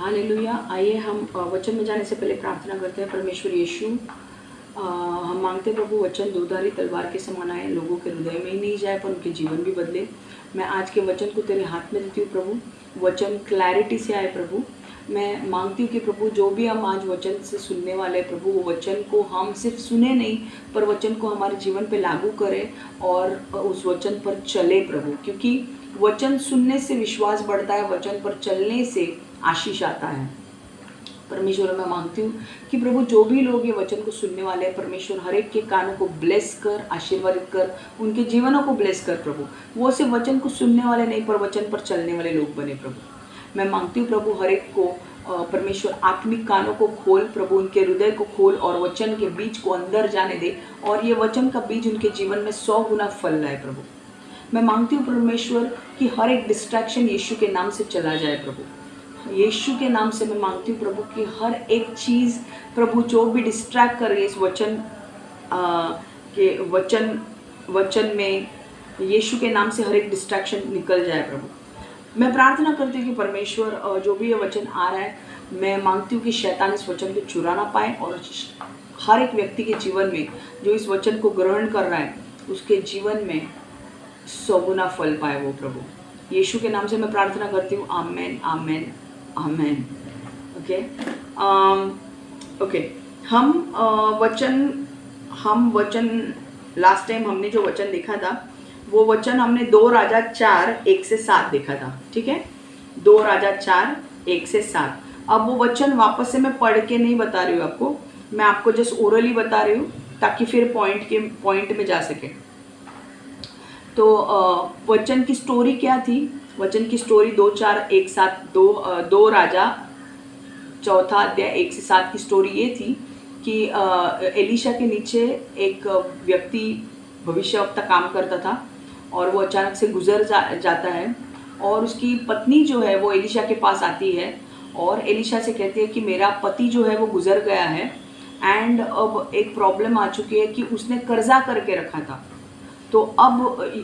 Hallelujah. आइए हम वचन में जाने से पहले प्रार्थना करते हैं। परमेश्वर यीशु, हम मांगते प्रभु वचन दोधारी तलवार के समान आए, लोगों के हृदय में ही नहीं जाए पर उनके जीवन भी बदले। मैं आज के वचन को तेरे हाथ में देती हूँ प्रभु, वचन क्लैरिटी से आए प्रभु। मैं मांगती हूँ कि प्रभु जो भी हम आज वचन से सुनने वाले हैं प्रभु, वो वचन को हम सिर्फ सुने नहीं पर वचन को हमारे जीवन पे लागू करें और उस वचन पर चले प्रभु, क्योंकि वचन सुनने से विश्वास बढ़ता है, वचन पर चलने से आशीष आता है। परमेश्वर, मैं मांगती हूँ कि प्रभु जो भी लोग ये वचन को सुनने वाले हैं परमेश्वर, हर एक के कानों को ब्लेस कर, आशीर्वादित कर, उनके जीवनों को ब्लेस कर प्रभु। वो सिर्फ वचन को सुनने वाले नहीं पर वचन पर चलने वाले लोग बने प्रभु। मैं मांगती हूँ प्रभु हर एक को परमेश्वर आत्मिक कानों को खोल प्रभु, उनके हृदय को खोल और वचन के बीज को अंदर जाने दे और ये वचन का बीज उनके जीवन में 100 गुना फल लाए प्रभु। मैं मांगती हूँ परमेश्वर कि हर एक डिस्ट्रैक्शन यीशु के नाम से चला जाए प्रभु। यीशु के नाम से मैं मांगती हूँ प्रभु कि हर एक चीज़ प्रभु जो भी डिस्ट्रैक्ट कर रही है इस वचन में, यीशु के नाम से हर एक डिस्ट्रैक्शन निकल जाए प्रभु। मैं प्रार्थना करती हूँ कि परमेश्वर जो भी ये वचन आ रहा है, मैं मांगती हूँ कि शैतान इस वचन को चुरा ना पाए और हर एक व्यक्ति के जीवन में जो इस वचन को ग्रहण कर रहा है उसके जीवन में 100 गुना फल पाए वो प्रभु। यीशु के नाम से मैं प्रार्थना करती हूँ। आमेन, आमेन, आमेन। ओके, हम वचन लास्ट टाइम हमने जो वचन देखा था वो वचन हमने 2 राजा 4:1-7 देखा था। ठीक है, 2 राजा 4:1-7। अब वो वचन वापस से मैं पढ़ के नहीं बता रही हूँ आपको, मैं आपको जस्ट ओरली बता रही हूँ ताकि फिर पॉइंट में जा सके। तो वचन की स्टोरी क्या थी? वचन की स्टोरी 2:4-1-7 दो राजा 4 अध्याय 1-7 की स्टोरी ये थी कि एलीशा के नीचे एक व्यक्ति भविष्यवक्ता काम करता था और वो अचानक से गुजर जाता है और उसकी पत्नी जो है वो एलीशा के पास आती है और एलीशा से कहती है कि मेरा पति जो है वो गुजर गया है एंड अब एक प्रॉब्लम आ चुकी है कि उसने कर्जा करके रखा था। तो अब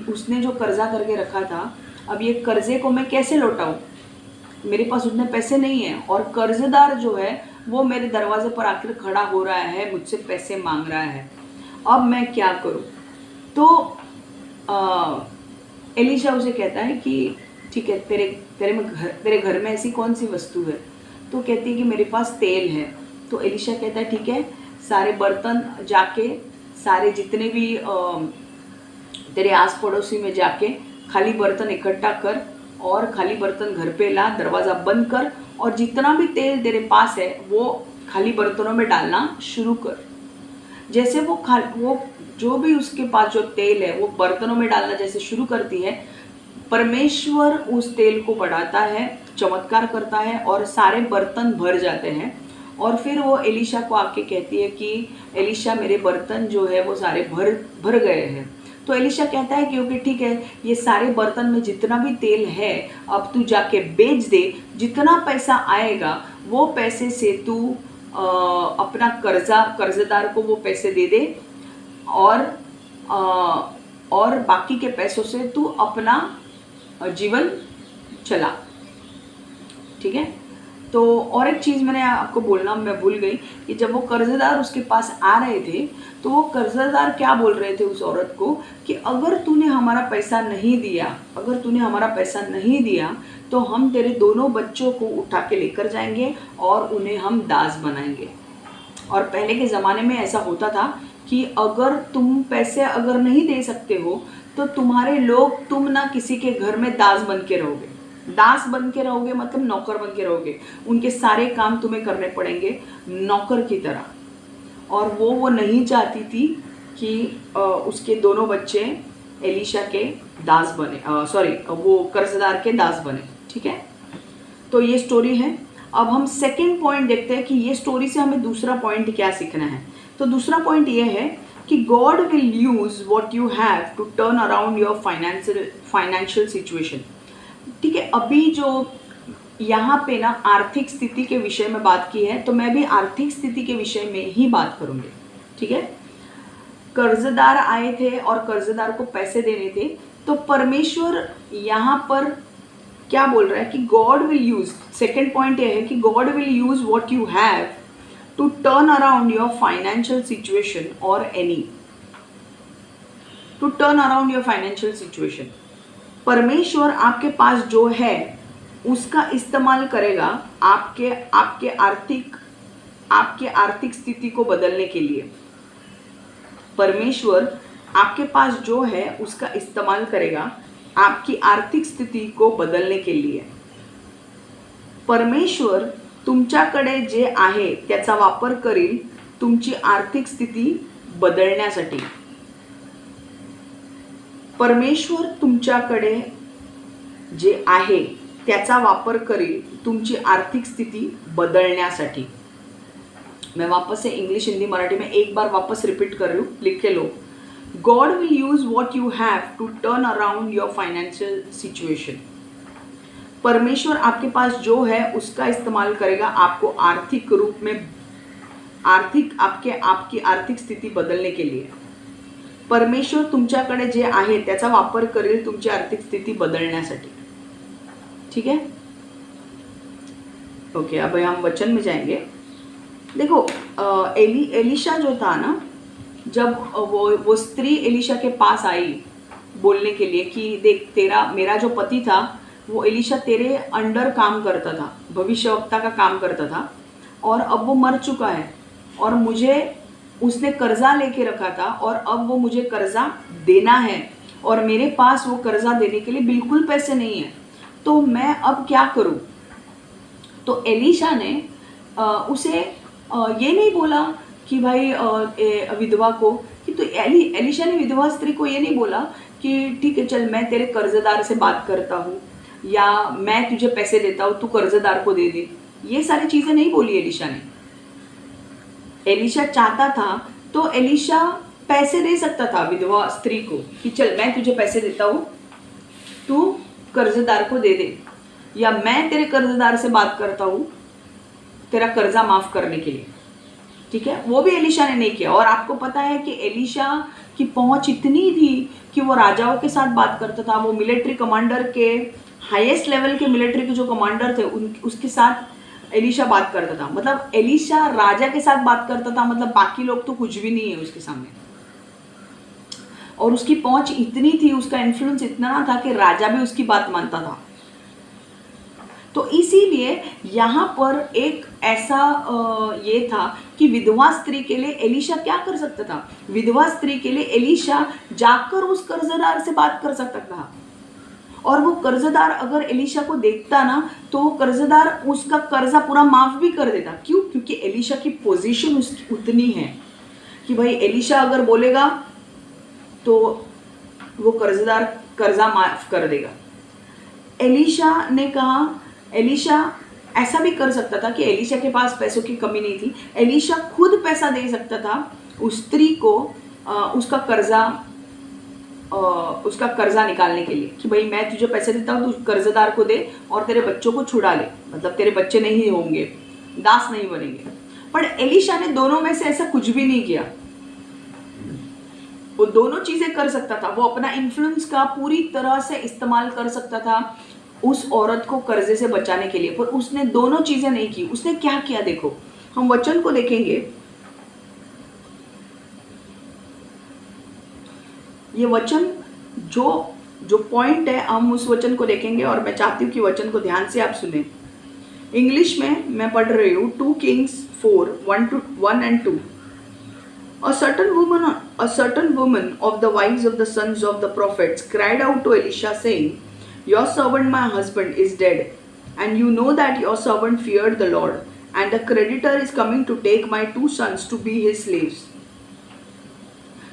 उसने जो कर्जा करके रखा था, अब ये कर्जे को मैं कैसे लौटाऊं? मेरे पास उतने पैसे नहीं हैं और कर्जदार जो है वो मेरे दरवाजे पर आकर खड़ा हो रहा है, मुझसे पैसे मांग रहा है। अब मैं क्या करूं? तो एलीशा उसे कहता है कि ठीक है, तेरे घर में ऐसी कौन सी वस्तु है? तो कहती है कि मेरे पास तेल है। तो एलीशा कहता है ठीक है, सारे बर्तन जाके, सारे जितने भी तेरे आस पड़ोसी में जाके खाली बर्तन इकट्ठा कर और खाली बर्तन घर पे ला, दरवाज़ा बंद कर और जितना भी तेल तेरे पास है वो खाली बर्तनों में डालना शुरू कर। जैसे वो जो भी उसके पास जो तेल है वो बर्तनों में डालना जैसे शुरू करती है, परमेश्वर उस तेल को बढ़ाता है, चमत्कार करता है और सारे बर्तन भर जाते हैं। और फिर वो एलीशा को आके कहती है कि एलीशा, मेरे बर्तन जो है वो सारे भर गए हैं। तो एलीशा कहता है कि ओके ठीक है, ये सारे बर्तन में जितना भी तेल है अब तू जाके बेच दे, जितना पैसा आएगा वो पैसे से तू अपना कर्जदार को वो पैसे दे दे और बाकी के पैसों से तू अपना जीवन चला। ठीक है। तो और एक चीज़ मैंने आपको बोलना मैं भूल गई कि जब वो कर्जदार उसके पास आ रहे थे तो वो कर्जदार क्या बोल रहे थे उस औरत को कि अगर तूने हमारा पैसा नहीं दिया तो हम तेरे दोनों बच्चों को उठा के लेकर जाएंगे और उन्हें हम दास बनाएंगे। और पहले के ज़माने में ऐसा होता था कि अगर तुम पैसे अगर नहीं दे सकते हो तो तुम्हारे लोग, तुम ना किसी के घर में दास बन के रहोगे। दास बन के रहोगे मतलब नौकर बन के रहोगे, उनके सारे काम तुम्हें करने पड़ेंगे नौकर की तरह। और वो नहीं चाहती थी कि उसके दोनों बच्चे एलीशा के दास बने, वो कर्जदार के दास बने। ठीक है, तो ये स्टोरी है। अब हम सेकेंड पॉइंट देखते हैं कि ये स्टोरी से हमें दूसरा पॉइंट क्या सीखना है। तो दूसरा पॉइंट ये है कि God will use what you have to turn around your financial situation. ठीक है, अभी जो यहाँ पे ना आर्थिक स्थिति के विषय में बात की है तो मैं भी आर्थिक स्थिति के विषय में ही बात करूँगी। ठीक है, कर्जदार आए थे और कर्जदार को पैसे देने थे, तो परमेश्वर यहाँ पर क्या बोल रहा है कि God will use, second point ये है कि God will use what you have to turn around your financial situation और any, to turn around your financial situation. परमेश्वर आपके पास जो है उसका इस्तेमाल करेगा आपके आपके आर्थिक स्थिति को बदलने के लिए। परमेश्वर आपके पास जो है उसका इस्तेमाल करेगा आपकी आर्थिक स्थिती को बदलने के लिए। परमेश्वर तुमच्याकडे जे आहे त्याचा वापर करील तुमची आर्थिक स्थिती बदलण्यासाठी। परमेश्वर तुमच्याकडे जे आहे त्याचा वापर करील तुमची आर्थिक स्थिति बदलण्यासाठी। मैं वापस से इंग्लिश हिंदी मराठी में एक बार वापस रिपीट कर लूँ, लिख के लो। God will use what you have to turn around your financial situation. परमेश्वर आपके पास जो है उसका इस्तेमाल करेगा आपको आर्थिक रूप में आपकी आर्थिक स्थिति बदलने के लिए। परमेश्वर तुमच्याकडे जे आहे त्याचा वापर करेल तुमची आर्थिक स्थिति बदलण्यासाठी। ठीक है, ओके। अब हम वचन में जाएंगे। देखो एलिशा जो था ना, जब वो स्त्री एलिशा के पास आई बोलने के लिए कि देख मेरा जो पति था वो एलिशा तेरे अंडर काम करता था, भविष्यवक्ता का काम करता था, और अब वो मर चुका है और मुझे उसने कर्जा लेके रखा था और अब वो मुझे कर्जा देना है और मेरे पास वो कर्जा देने के लिए बिल्कुल पैसे नहीं है, तो मैं अब क्या करूं। तो एलिशा ने उसे ये नहीं बोला कि भाई विधवा को कि तो एलिशा ने विधवा स्त्री को ये नहीं बोला कि ठीक है चल मैं तेरे कर्जदार से बात करता हूँ या मैं तुझे पैसे देता हूँ तू कर्जदार को दे दे। ये सारी चीज़ें नहीं बोली एलिशा ने। एलिशा चाहता था तो एलिशा पैसे दे सकता था विधवा स्त्री को कि चल मैं तुझे पैसे देता हूँ तू कर्जदार को दे दे, या मैं तेरे कर्जदार से बात करता हूँ तेरा कर्जा माफ करने के लिए। ठीक है, वो भी एलिशा ने नहीं किया। और आपको पता है कि एलिशा की पहुंच इतनी थी कि वो राजाओं के साथ बात करता था, वो मिलिट्री कमांडर के हाईएस्ट लेवल के मिलिट्री के जो कमांडर थे उसके साथ एलिशा बात करता था। मतलब एलिशा राजा के साथ बात करता था, मतलब बाकी लोग तो कुछ भी नहीं है उसके सामने। और उसकी पहुंच इतनी थी, उसका इन्फ्लुएंस इतना था कि राजा भी उसकी बात मानता था। तो इसीलिए यहाँ पर एक ऐसा ये था कि विधवा स्त्री के लिए एलिशा क्या कर सकता था। विधवा स्त्री के लिए एलिशा जाकर उस कर्जदार से बात कर सकता था, और वो कर्जदार अगर एलिशा को देखता ना तो वो कर्जदार उसका कर्जा पूरा माफ भी कर देता। क्यों? क्योंकि एलिशा की पोजीशन उसकी उतनी है कि भाई एलिशा अगर बोलेगा तो वो कर्जदार कर्जा माफ कर देगा। एलिशा ने कहा, एलिशा ऐसा भी कर सकता था कि एलिशा के पास पैसों की कमी नहीं थी, एलिशा खुद पैसा दे सकता था उस स्त्री को उसका कर्जा निकालने के लिए कि भाई मैं तुझे पैसे देता हूँ तू कर्जदार को दे और तेरे बच्चों को छुड़ा ले, मतलब तेरे बच्चे नहीं होंगे, दास नहीं बनेंगे। पर एलिशा ने दोनों में से ऐसा कुछ भी नहीं किया। वो दोनों चीजें कर सकता था, वो अपना इन्फ्लुएंस का पूरी तरह से इस्तेमाल कर सकता था उस औरत को कर्जे से बचाने के लिए, पर उसने दोनों चीजें नहीं की। उसने क्या किया देखो, हम वचन को देखेंगे। ये वचन जो पॉइंट है हम उस वचन को देखेंगे, और मैं चाहती हूँ कि वचन को ध्यान से आप सुने। इंग्लिश में मैं पढ़ रही हूँ 2 Kings 4:1 and 2। A certain woman of the wives of the sons of the prophets cried out to Elisha saying, your servant my husband is dead, and you know that your servant feared the Lord, and the creditor is coming to take my 2 sons to be his slaves.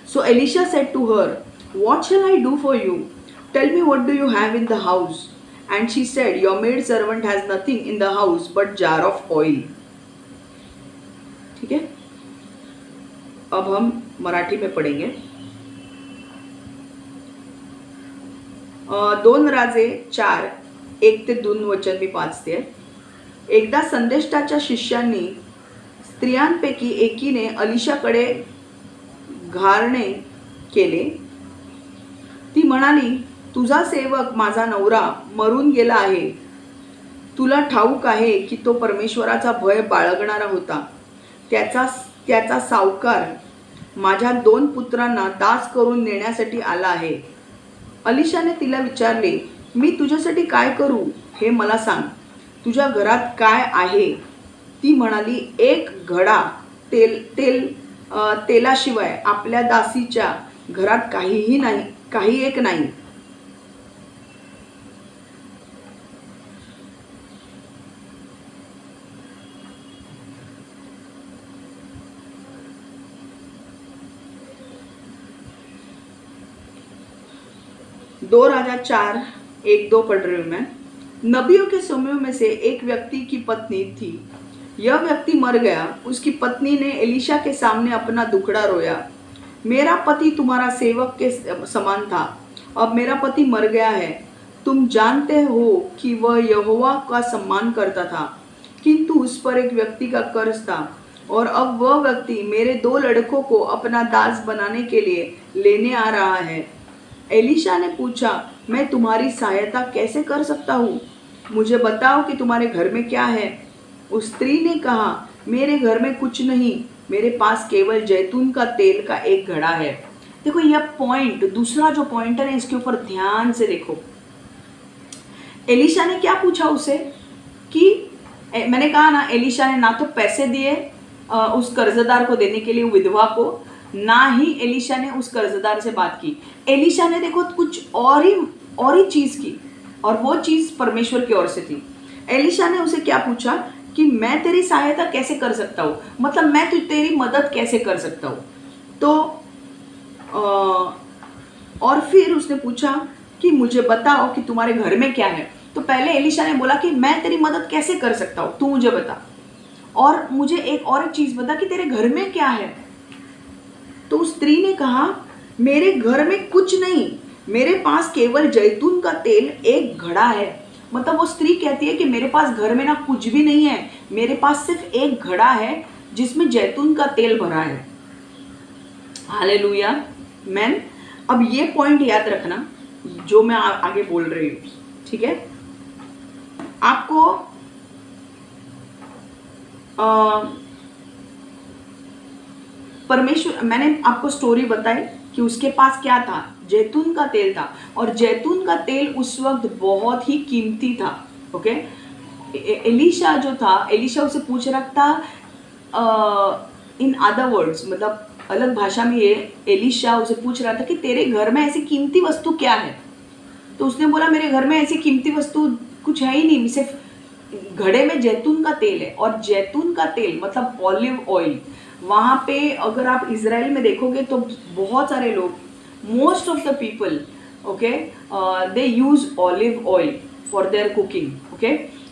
So Elisha said to her, what shall I do for you? Tell me, what do you have in the house? And she said, your maid servant has nothing in the house but jar of oil. ठीक है, अब हम मराठी में पढ़ेंगे। 2 राजे 4:1-2 वचन मी वाचते। एकदा संदेष्टाच्या शिष्यांनी स्त्रियांपैकी एकीने अलिशाकडे घारणे केले। ती म्हणाली, तुझा सेवक माझा नवरा मरून गेला आहे. तुला ठाऊक आहे की तो परमेश्वराचा भय बाळगणारा होता. त्याचा त्याचा सावकार माझ्या 2 पुत्रांना दास करून नेण्यासाठी आला आहे. अलिशाने तिला विचारले, मी तुझ्यासाठी काय करू हे मला सांग. तुझ्या घरात काय आहे? ती म्हणाली, एक घडा तेलाशिवाय आपल्या दासीच्या घरात काहीही नाही, काही एक नाही. दो राजा 4:1-2 पढ़ रही हूँ मैं. नबियों के समूह में से एक व्यक्ति की पत्नी थी. यह व्यक्ति मर गया. उसकी पत्नी ने एलिशा के सामने अपना दुखड़ा रोया. मेरा पति तुम्हारा सेवक के समान था. अब मेरा पति मर गया है. तुम जानते हो कि वह यहोवा का सम्मान करता था, किंतु उस पर एक व्यक्ति का कर्ज था, और अब वह व्यक्ति मेरे 2 लड़कों को अपना दास बनाने के लिए लेने आ रहा है. एलिशा ने पूछा, मैं तुम्हारी सहायता कैसे कर सकता हूँ? मुझे बताओ कि तुम्हारे घर में क्या है. उस स्त्री ने कहा, मेरे घर में कुछ नहीं, मेरे पास केवल जैतून का तेल का एक घड़ा है. देखो यह पॉइंट, दूसरा जो पॉइंटर है, इसके ऊपर ध्यान से देखो. एलिशा ने क्या पूछा उसे कि मैंने कहा ना, एलिशा ने ना तो पैसे दिए उस कर्जदार को देने के लिए, विधवा को, ना ही एलिशा ने उस कर्जदार से बात की. एलिशा ने देखो कुछ और ही चीज़ की, और वो चीज़ परमेश्वर की ओर से थी. एलिशा ने उसे क्या पूछा कि मैं तेरी सहायता कैसे कर सकता हूँ, मतलब मैं तेरी मदद कैसे कर सकता हूँ. तो और फिर उसने पूछा कि मुझे बताओ कि तुम्हारे घर में क्या है. तो पहले एलिशा ने बोला कि मैं तेरी मदद कैसे कर सकता हूँ, तू मुझे बता, और मुझे एक और चीज़ बता कि तेरे घर में क्या है. तो उस स्त्री ने कहा, मेरे घर में कुछ नहीं, मेरे पास केवल जैतून का तेल एक घड़ा है. मतलब वो स्त्री कहती है कि मेरे पास घर में ना कुछ भी नहीं है, मेरे पास सिर्फ एक घड़ा है जिसमें जैतून का तेल भरा है. Hallelujah, man. अब ये पॉइंट याद रखना जो मैं आगे बोल रही हूँ, ठीक है. आपको परमेश्वर, मैंने आपको स्टोरी बताई कि उसके पास क्या था, जैतून का तेल था, और जैतून का तेल उस वक्त बहुत ही कीमती था. ओके. एलिशा जो था, एलिशा उसे पूछ रहा था, इन अदर वर्ड्स, मतलब अलग भाषा में, ये एलिशा उसे पूछ रहा था कि तेरे घर में ऐसी कीमती वस्तु क्या है. तो उसने बोला, मेरे घर में ऐसी कीमती वस्तु कुछ है ही नहीं, सिर्फ घड़े में जैतून का तेल है. और जैतून का तेल मतलब ऑलिव ऑयल. वहाँ पे अगर आप इज़राइल में देखोगे तो बहुत सारे लोग, most of the people, okay, they use olive oil for their cooking. Okay.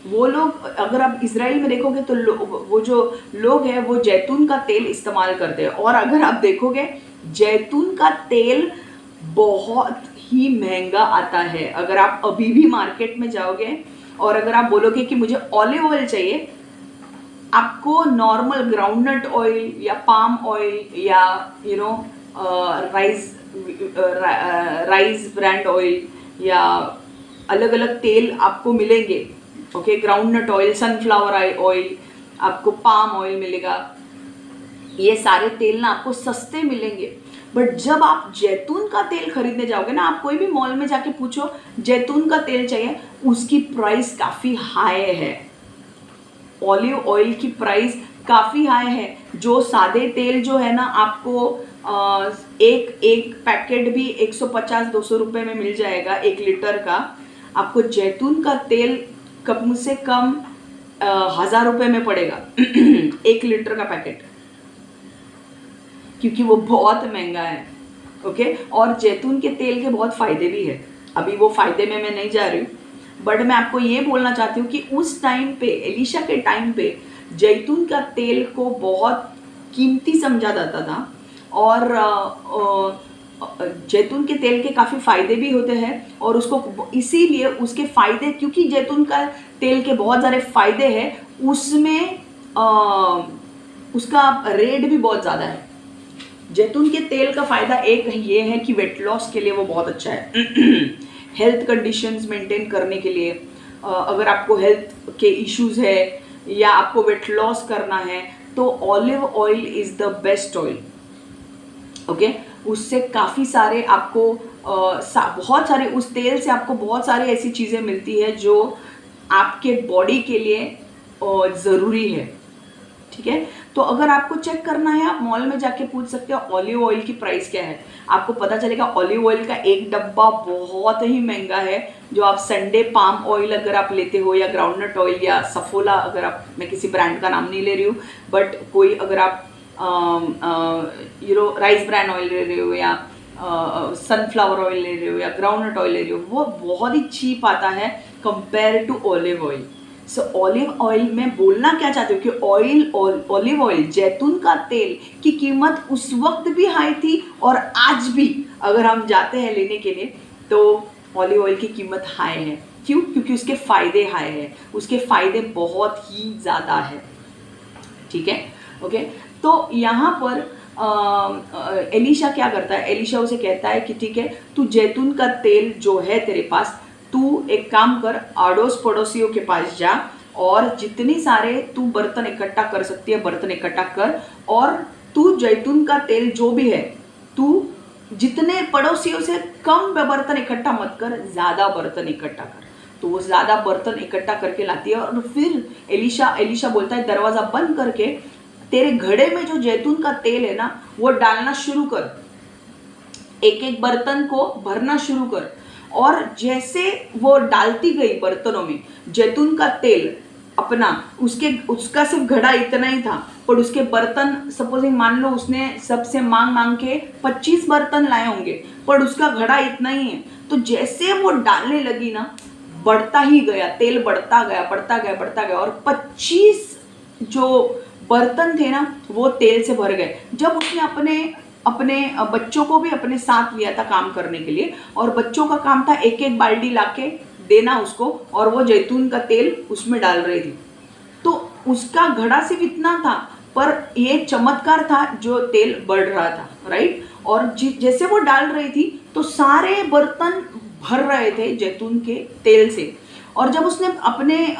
वो लोग, अगर आप इज़राइल में देखोगे तो वो जो लोग हैं वो जैतून का तेल इस्तेमाल करते हैं. और अगर आप देखोगे जैतून का तेल बहुत ही महंगा आता है. अगर आप अभी भी मार्केट में जाओगे और अगर आप बोलोगे कि मुझे ऑलिव ऑयल चाहिए, आपको नॉर्मल ग्राउंडनट ऑयल या पाम ऑयल या राइस ब्रांड ऑयल या अलग अलग तेल आपको मिलेंगे. Okay. Groundnut oil, sunflower oil, आपको पाम ऑयल मिलेगा. ये सारे तेल ना आपको सस्ते मिलेंगे. बट जब आप जैतून का तेल खरीदने जाओगे ना, आप कोई भी मॉल में जाके पूछो जैतून का तेल चाहिए, उसकी प्राइस काफ़ी हाई है. ऑलिव ऑयल की प्राइस काफ़ी हाई है. जो सादे तेल जो है ना, आपको एक पैकेट भी 150-200 रुपये में मिल जाएगा 1 लीटर का. आपको जैतून का तेल कम से कम 1000 रुपये में पड़ेगा 1 लीटर का पैकेट, क्योंकि वो बहुत महंगा है. ओके. और जैतून के तेल के बहुत फ़ायदे भी है. अभी वो फ़ायदे में मैं नहीं जा रही हूँ, बट मैं आपको ये बोलना चाहती हूँ कि उस टाइम पे, एलिशा के टाइम पे, जैतून का तेल को बहुत कीमती समझा जाता था. और जैतून के तेल के काफ़ी फ़ायदे भी होते हैं, और उसको इसीलिए उसके फ़ायदे, क्योंकि जैतून का तेल के बहुत सारे फ़ायदे हैं, उसमें उसका रेट भी बहुत ज़्यादा है. जैतून के तेल का फ़ायदा एक ये है कि वेट लॉस के लिए वो बहुत अच्छा है. हेल्थ कंडीशंस मेंटेन करने के लिए, अगर आपको हेल्थ के इश्यूज है या आपको वेट लॉस करना है, तो olive oil is the best oil. Okay, उससे काफ़ी सारे आपको बहुत सारे, उस तेल से आपको बहुत सारी ऐसी चीज़ें मिलती है जो आपके बॉडी के लिए ज़रूरी है। ठीक है, तो अगर आपको चेक करना है, आप मॉल में जाके पूछ सकते हो ऑलिव ऑयल की प्राइस क्या है। आपको पता चलेगा ऑलिव ऑयल का एक डब्बा बहुत ही महंगा है। जो आप संडे पाम ऑयल अगर आप लेते हो, या ग्राउंडनट ऑयल, या सफोला, अगर आप, मैं किसी ब्रांड का नाम नहीं ले रही हूँ, बट कोई अगर आप राइस ब्रांड ऑयल ले रहे हो, या सनफ्लावर ऑयल ले रहे हो, या ग्राउंडनट ऑयल ले रहे हो, वो बहुत ही चीप आता है compare to olive oil. So olive oil में बोलना क्या चाहते हो कि ऑलिव ऑयल, जैतून का तेल की कीमत उस वक्त भी हाई थी और आज भी अगर हम जाते हैं लेने के लिए तो ऑलिव ऑयल की कीमत हाई है। क्यों? क्योंकि उसके फ़ायदे हाई है, उसके फ़ायदे बहुत ही ज़्यादा है। ठीक है, ओके। तो यहाँ पर एलिशा क्या करता है, एलिशा उसे कहता है कि ठीक है, तू जैतून का तेल जो है तेरे पास, तू एक काम कर, अड़ोस पड़ोसियों के पास जा और जितनी सारे तू बर्तन इकट्ठा कर सकती है बर्तन इकट्ठा कर, और तू जैतून का तेल जो भी है, तू जितने पड़ोसियों से कम बर्तन इकट्ठा मत कर, ज़्यादा बर्तन इकट्ठा कर। तो वो ज़्यादा बर्तन इकट्ठा करके लाती है और फिर एलिशा बोलता है दरवाज़ा बंद करके तेरे घड़े में जो जैतून का तेल है ना, वो डालना शुरू कर, एक एक बर्तन को भरना शुरू कर। और जैसे वो डालती गई बर्तनों में जैतून का तेल अपना, उसका सिर्फ घड़ा इतना ही था, पर उसके बर्तन, सपोजिंग मान लो उसने सबसे मांग के 25 बर्तन लाए होंगे, पर उसका घड़ा इतना ही है। तो जैसे वो डालने लगी ना, बढ़ता ही गया तेल, बढ़ता गया और 25 जो बर्तन थे ना वो तेल से भर गए। जब उसने अपने बच्चों को भी अपने साथ लिया था काम करने के लिए, और बच्चों का काम था एक एक बाल्टी लाके देना उसको, और वो जैतून का तेल उसमें डाल रही थी। तो उसका घड़ा सिर्फ इतना था, पर ये चमत्कार था जो तेल बढ़ रहा था, राइट। और जैसे वो डाल रही थी तो सारे बर्तन भर रहे थे जैतून के तेल से। और जब उसने अपने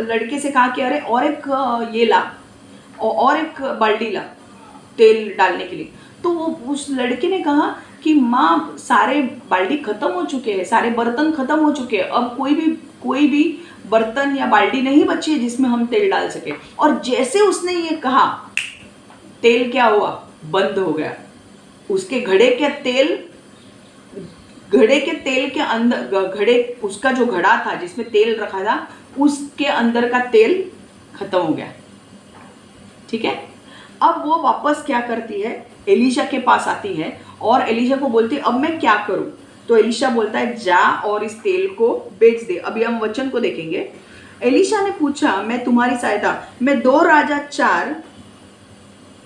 लड़के से कहा कि अरे और एक ये ला, और एक बाल्टी ला तेल डालने के लिए, तो वो उस लड़के ने कहा कि माँ, सारे बाल्टी खत्म हो चुके हैं, सारे बर्तन खत्म हो चुके हैं, अब कोई भी बर्तन या बाल्टी नहीं बची है जिसमें हम तेल डाल सके। और जैसे उसने ये कहा, तेल क्या हुआ, बंद हो गया। उसके घड़े के तेल के अंदर, उसका जो घड़ा था जिसमें तेल रखा था, उसके अंदर का तेल खत्म हो गया। ठीक है, अब वो वापस क्या करती है, एलिशा के पास आती है और एलिशा को बोलती है अब मैं क्या करूं। तो एलिशा बोलता है जा और इस तेल को बेच दे। अभी हम वचन को देखेंगे। एलिशा ने पूछा, मैं तुम्हारी सहायता, मैं 2 राजा 4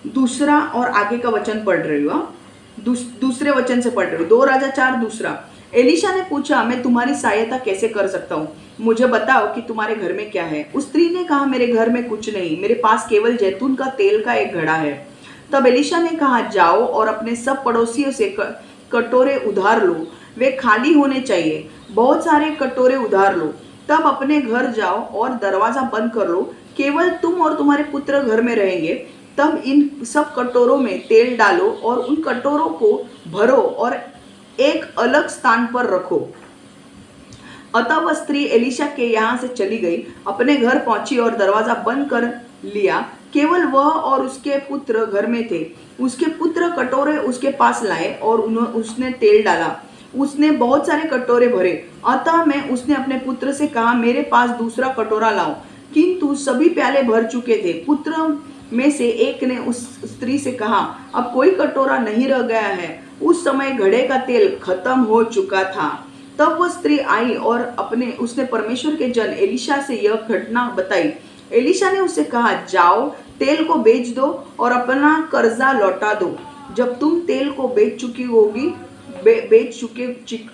दूसरा और आगे का वचन पढ़ रही हूँ, दूसरे वचन से पढ़ रही हूँ, 2 राजा 4 दूसरा। एलिशा ने पूछा, मैं तुम्हारी सहायता कैसे कर सकता हूँ, मुझे बताओ कि तुम्हारे घर में क्या है। उस स्त्री ने कहा, मेरे घर में कुछ नहीं, मेरे पास केवल जैतून का तेल का एक घड़ा है। तब एलिशा ने कहा, जाओ और अपने सब पड़ोसियों से कटोरे उधार लो, वे खाली होने चाहिए, बहुत सारे कटोरे उधार लो। तब अपने घर जाओ और दरवाजा बंद कर लो, केवल तुम और तुम्हारे पुत्र घर में रहेंगे। तब इन सब कटोरों में तेल डालो और उन कटोरों को भरो और एक अलग स्थान पर रखो। अतः वह स्त्री एलिशा के यहाँ से चली गई, अपने घर पहुंची और दरवाजा बंद कर लिया। केवल वह और उसके पुत्र घर में थे। उसके पुत्र कटोरे उसके पास लाए और उसने तेल डाला। उसने बहुत सारे कटोरे भरे। अतः मैं उसने अपने पुत्र से कहा, मेरे पास दूसरा कटोरा लाओ, किंतु सभी प्याले भर चुके थे। पुत्र में से एक ने उस स्त्री से कहा, अब कोई कटोरा नहीं रह गया है। उस समय घड़े का तेल खत्म हो चुका था। तब वह स्त्री आई और उसने परमेश्वर के जन एलिशा से यह घटना बताई। एलिशा ने उससे कहा, जाओ तेल को बेच दो और अपना कर्जा लौटा दो। जब तुम तेल को बेच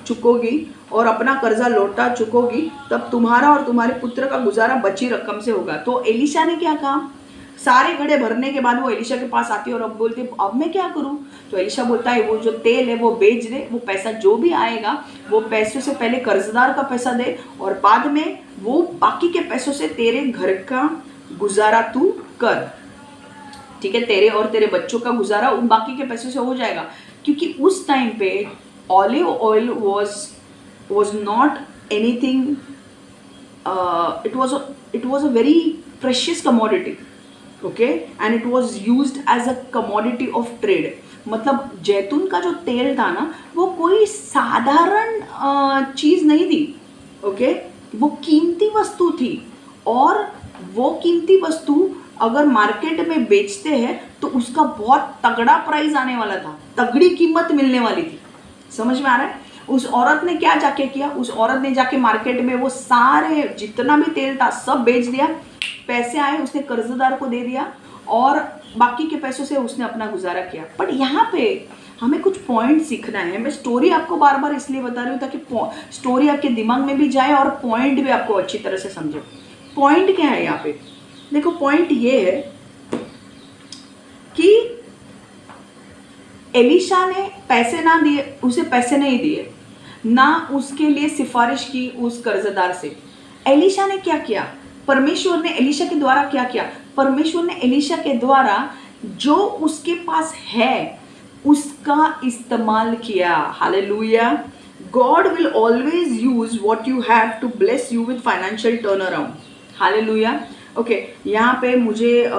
चुकोगी और अपना कर्जा लौटा चुकोगी, तब तुम्हारा और तुम्हारे पुत्र का गुजारा बची रकम से होगा। तो एलिशा ने क्या कहा, सारे घड़े भरने के बाद वो एलिशा के पास आती है और अब बोलती है अब मैं क्या करूं? तो एलिशा बोलता है वो जो तेल है वो बेच दे, वो पैसा जो भी आएगा वो पैसों से पहले कर्जदार का पैसा दे और बाद में वो बाकी के पैसों से तेरे घर का गुजारा तू कर, ठीक है, तेरे और तेरे बच्चों का गुजारा उन बाकी के पैसों से हो जाएगा। क्योंकि उस टाइम पे olive oil was not anything, it was a very precious commodity, okay, and it was used as a commodity of trade। मतलब जैतून का जो तेल था ना वो कोई साधारण चीज़ नहीं थी, ओके, वो कीमती वस्तु थी और वो कीमती वस्तु अगर मार्केट में बेचते हैं तो उसका बहुत तगड़ा प्राइस आने वाला था, तगड़ी कीमत मिलने वाली थी। समझ में आ रहा है? उस औरत ने क्या जाके किया, उस औरत ने जाके मार्केट में वो सारे जितना भी तेल था सब बेच दिया, पैसे आए उसने कर्जदार को दे दिया और बाकी के पैसों से उसने अपना गुजारा किया। बट यहाँ पे हमें कुछ पॉइंट सीखना है। मैं स्टोरी आपको बार बार इसलिए बता रही हूँ ताकि स्टोरी आपके दिमाग में भी जाए और पॉइंट भी आपको अच्छी तरह से समझे। पॉइंट क्या है यहाँ पे? देखो पॉइंट ये है कि एलिशा ने पैसे ना दिए, उसे पैसे नहीं दिए, ना उसके लिए सिफारिश की उस कर्जदार से। एलिशा ने क्या किया? परमेश्वर ने एलिशा के द्वारा क्या किया? परमेश्वर ने एलिशा के द्वारा जो उसके पास है उसका इस्तेमाल किया। Hallelujah. God will always use what you have to bless you with financial turn around. Hallelujah. Okay, यहाँ पे मुझे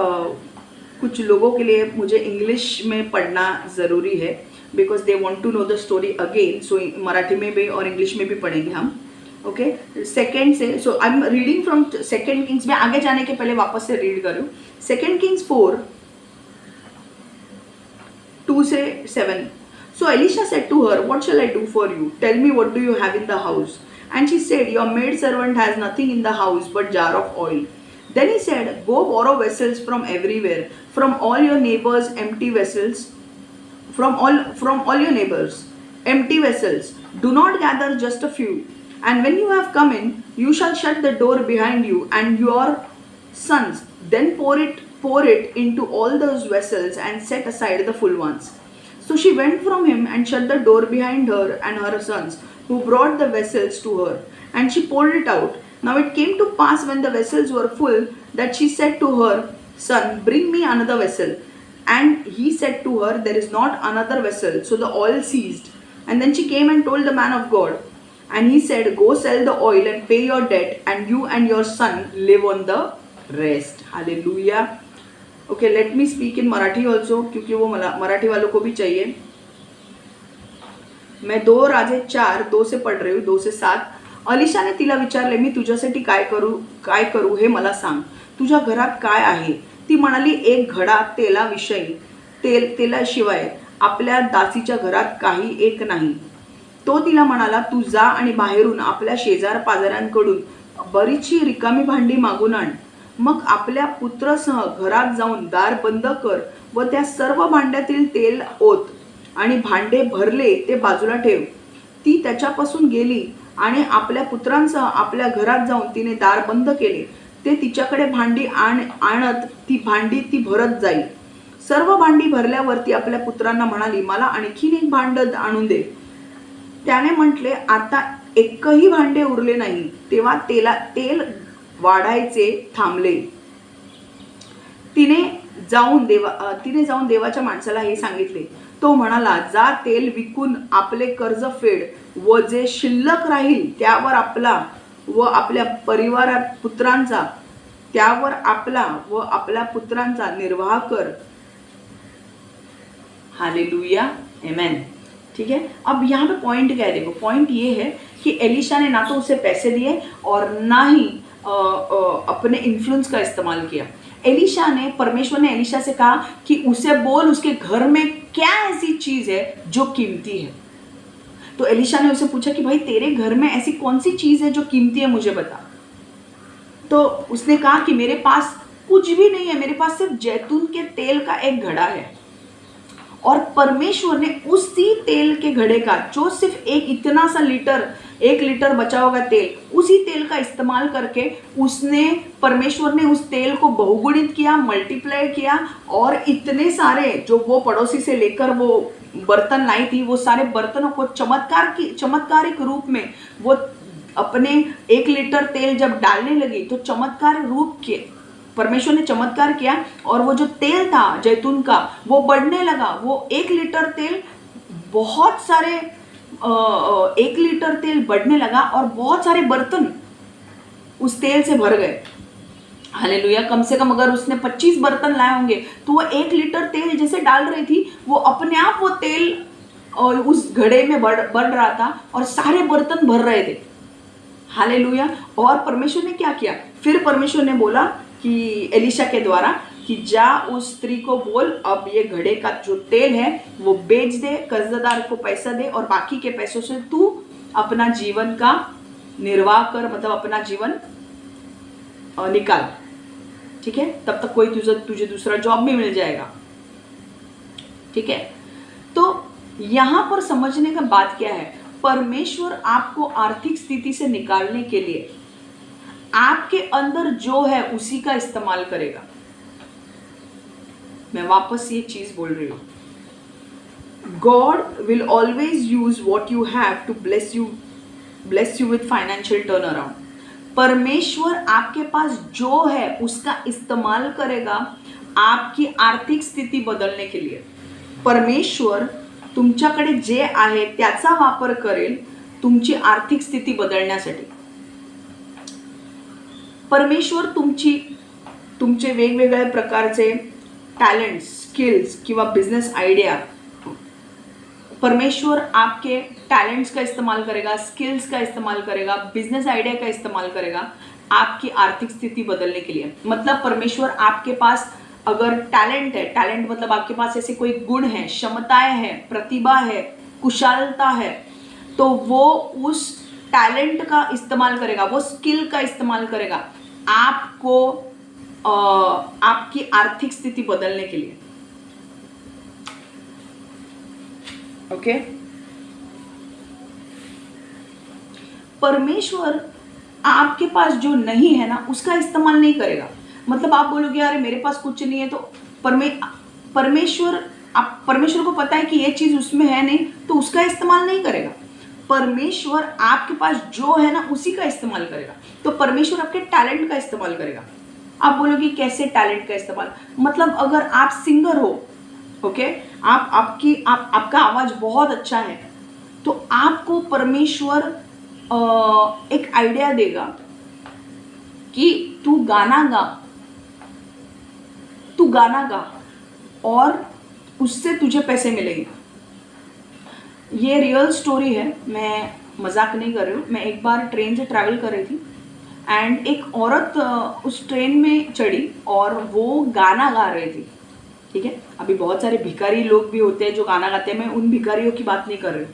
कुछ लोगों के लिए मुझे इंग्लिश में पढ़ना ज़रूरी है because they want to know the story again. So Marathi में भी और इंग्लिश में भी पढ़ेंगे हम। ओके, सेकेंड से, so I am reading from second Kings में। आगे जाने के पहले वापस से रीड करूँ। Second Kings 4:2-7। So Elisha said to her, what shall I do for you? Tell me, what do you have in the house? And she said, your maid servant has nothing in the house but jar of oil. Then he said, go borrow vessels from everywhere, from all your neighbors, empty vessels, from all your neighbors, empty vessels. Do not gather just a few. And when you have come in, you shall shut the door behind you and your sons. Then pour it into all those vessels and set aside the full ones. So she went from him and shut the door behind her and her sons, who brought the vessels to her. And she poured it out. Now it came to pass when the vessels were full that she said to her son, bring me another vessel. And he said to her, there is not another vessel. So the oil ceased. And then she came and told the man of God. And he said, go sell the oil and pay your debt, and you and your son live on the rest. Hallelujah. Okay, let me speak in Marathi also क्योंकि वो मराठी वालों को भी चाहिए। मैं 2 राजे 4:2 से पढ़ रही हूँ, 2 से 7। अलिशा ने तिला विचारले, मी तुझ्यासाठी काय करू हे मला सांग, तुझ्या घरात काय आहे? ती म्हणाली, एक घडा तेलाशिवाय आपल्या दासीच्या घरात काही एक नाही। तो तिला म्हणाला, तू जा आणि बाहेरून आपल्या शेजार पाजाऱ्यांकडून बरीचशी रिकामी भांडी मागून आण, मग आपल्या पुत्रासह घरात जाऊन दार बंद कर व त्या सर्व भांड्यातील तेल ओत आणि भांडे भरले ते बाजूला ठेव। ती त्याच्यापासून गेली आणि आपल्या पुत्रांसह आपल्या घरात जाऊन तिने दार बंद केले। ते तिच्याकडे भांडी आणत ती भांडी ती भरत जाईल। सर्व भांडी भरल्यावर ती आपल्या पुत्रांना म्हणाली, मला आणखीन एक भांड आणून दे। त्याने म्हटले, आता एकही भांडे उरले नाही। तेव्हा तेल वाढायचे थांबले। तिने जाऊन देवाच्या माणसाला हे सांगितले। तो म्हणाला, जा तेल विकून आपले कर्ज फेड व जे शिल्लक राहील त्यावर आपला व आपल्या पुत्रांचा निर्वाह कर। हालेलुया, आमेन। ठीक है, अब यहाँ पे पॉइंट क्या है? देखो पॉइंट ये है कि एलिशा ने ना तो उसे पैसे दिए और ना ही अपने इन्फ्लुएंस का इस्तेमाल किया। परमेश्वर ने एलिशा से कहा कि उसे बोल उसके घर में क्या ऐसी चीज है जो कीमती है। तो एलिशा ने उसे पूछा कि भाई तेरे घर में ऐसी कौन सी चीज है जो कीमती है, मुझे बता। तो उसने कहा कि मेरे पास कुछ भी नहीं है, मेरे पास सिर्फ जैतून के तेल का एक घड़ा है। और परमेश्वर ने उसी तेल के घड़े का, जो सिर्फ एक इतना सा लीटर, 1 लीटर बचा होगा तेल, उसी तेल का इस्तेमाल करके परमेश्वर ने उस तेल को बहुगुणित किया, मल्टीप्लाई किया, और इतने सारे जो वो पड़ोसी से लेकर वो बर्तन लाई थी, वो सारे बर्तनों को चमत्कारिक रूप में वो अपने 1 लीटर तेल जब डालने लगी तो चमत्कार रूप के परमेश्वर ने चमत्कार किया, और वो जो तेल था जैतून का वो बढ़ने लगा। वो 1 लीटर तेल बहुत सारे 1 लीटर तेल बढ़ने लगा और बहुत सारे बर्तन उस तेल से भर गए। हालेलुया। कम से कम अगर उसने 25 बर्तन लाए होंगे तो वो 1 लीटर तेल जैसे डाल रही थी, वो अपने आप वो तेल उस घड़े में बढ़ रहा था और सारे बर्तन भर रहे थे। हालेलुया। और परमेश्वर ने क्या किया, फिर परमेश्वर ने बोला कि एलिशा के द्वारा कि जा उस स्त्री को बोल, अब ये घड़े का जो तेल है वो बेच दे, कर्जदार को पैसा दे, और बाकी के पैसों से तू अपना जीवन का निर्वाह कर, मतलब अपना जीवन निकाल। ठीक है, तब तक कोई तुझे दूसरा जॉब भी मिल जाएगा। ठीक है, तो यहां पर समझने का बात क्या है, परमेश्वर आपको आर्थिक स्थिति से निकालने के लिए आपके अंदर जो है उसी का इस्तेमाल करेगा। मैं वापस ये चीज बोल रही हूं, God will always use what you have to bless you with financial turnaround। परमेश्वर आपके पास जो है उसका इस्तेमाल करेगा आपकी आर्थिक स्थिती बदलने के लिए। परमेश्वर तुमच्याकडे जे आहे त्याचा वापर करेल तुमची आर्थिक स्थिती बदलण्यासाठी। परमेश्वर तुमचे वेगवेगळ्या प्रकारचे टॅलेंट्स, स्किल्स किंवा बिझनेस आयडिया, परमेश्वर आपके टैलेंट्स का इस्तेमाल करेगा, स्किल्स का इस्तेमाल करेगा, बिजनेस आइडिया का इस्तेमाल करेगा आपकी आर्थिक स्थिति बदलने के लिए। मतलब परमेश्वर आपके पास अगर टैलेंट है, टैलेंट मतलब आपके पास ऐसे कोई गुण है, क्षमताएं हैं, प्रतिभा है, कुशलता है, तो वो उस टैलेंट का इस्तेमाल करेगा, वो स्किल का इस्तेमाल करेगा आपको आपकी आर्थिक स्थिति बदलने के लिए। ओके, परमेश्वर आपके पास जो नहीं है ना उसका इस्तेमाल नहीं करेगा। मतलब आप बोलोगे अरे मेरे पास कुछ नहीं है, तो परमेश्वर को पता है कि ये चीज उसमें है नहीं, तो उसका इस्तेमाल नहीं करेगा। परमेश्वर आपके पास जो है ना उसी का इस्तेमाल करेगा। तो परमेश्वर आपके टैलेंट का इस्तेमाल करेगा। आप बोलोगे कैसे टैलेंट का इस्तेमाल, मतलब अगर आप सिंगर हो, ओके, आपका आवाज बहुत अच्छा है, तो आपको परमेश्वर एक आइडिया देगा कि तू गाना गा और उससे तुझे पैसे मिलेंगे। ये रियल स्टोरी है, मैं मजाक नहीं कर रही हूँ। मैं एक बार ट्रेन से ट्रैवल कर रही थी एंड एक औरत उस ट्रेन में चढ़ी और वो गाना गा रही थी। ठीक है, अभी बहुत सारे भिखारी लोग भी होते हैं जो गाना गाते हैं, मैं उन भिखारियों की बात नहीं कर रही हूँ।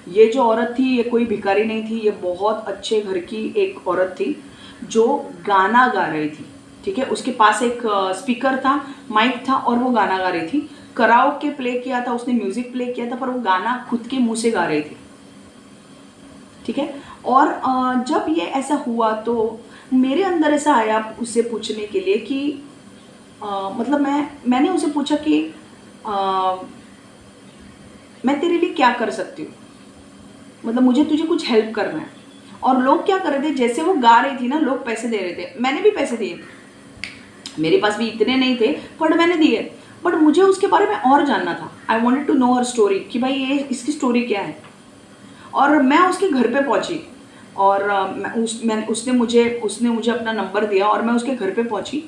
ये जो औरत थी ये कोई भिखारी नहीं थी, ये बहुत अच्छे घर की एक औरत थी जो गाना गा रही थी। ठीक है, उसके पास एक स्पीकर था, माइक था और वो गाना गा रही थी। कराओके प्ले किया था उसने, म्यूजिक प्ले किया था, पर वो गाना खुद के मुंह से गा रही थी। ठीक है, और जब ये ऐसा हुआ तो मेरे अंदर ऐसा आया उससे पूछने के लिए कि मतलब मैंने उसे पूछा कि मैं तेरे लिए क्या कर सकती हूँ, मतलब मुझे तुझे कुछ हेल्प करना है। और लोग क्या कर रहे थे, जैसे वो गा रही थी ना, लोग पैसे दे रहे थे। मैंने भी पैसे दिए, मेरे पास भी इतने नहीं थे पर मैंने दिए। बट मुझे उसके बारे में और जानना था। I wanted to know her story कि भाई ये इसकी स्टोरी क्या है। और मैं उसके घर पे पहुंची और उसने मुझे अपना नंबर दिया और मैं उसके घर पे पहुंची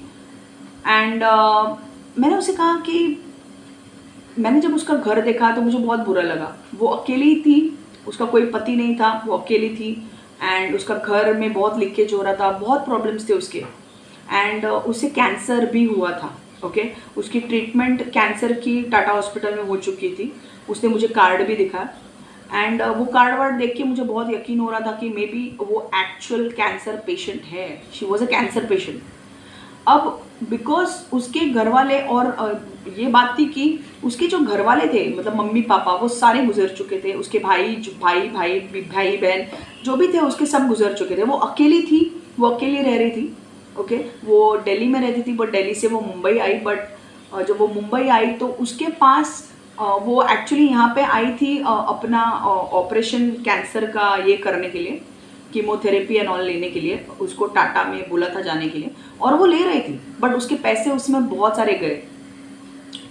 एंड मैंने उसे कहा कि मैंने जब उसका घर देखा तो मुझे बहुत बुरा लगा। वो अकेली थी, उसका कोई पति नहीं था, वो अकेली थी एंड उसका घर में बहुत लीकेज हो रहा था, बहुत प्रॉब्लम्स थे उसके एंड उसे कैंसर भी हुआ था। ओके, उसकी ट्रीटमेंट कैंसर की टाटा हॉस्पिटल में हो चुकी थी। उसने मुझे कार्ड भी दिखाया एंड वो कार्ड वार्ड देख के मुझे बहुत यकीन हो रहा था कि मे बी वो एक्चुअल कैंसर पेशेंट है। She was a cancer patient. अब बिकॉज उसके घर वाले और ये बात थी कि उसके जो घर वाले थे, मतलब मम्मी पापा, वो सारे गुजर चुके थे। उसके भाई बहन जो भी थे उसके सब गुजर चुके थे। वो अकेली थी, वो अकेली रह रही थी। ओके, वो दिल्ली में रहती थी, बट दिल्ली से वो मुंबई आई। बट जब वो मुंबई आई तो उसके पास वो एक्चुअली यहाँ पे आई थी अपना ऑपरेशन कैंसर का ये करने के लिए, कीमोथेरेपी एंड ऑल लेने के लिए। उसको टाटा में बोला था जाने के लिए, और वो ले रही थी, बट उसके पैसे उसमें बहुत सारे गए।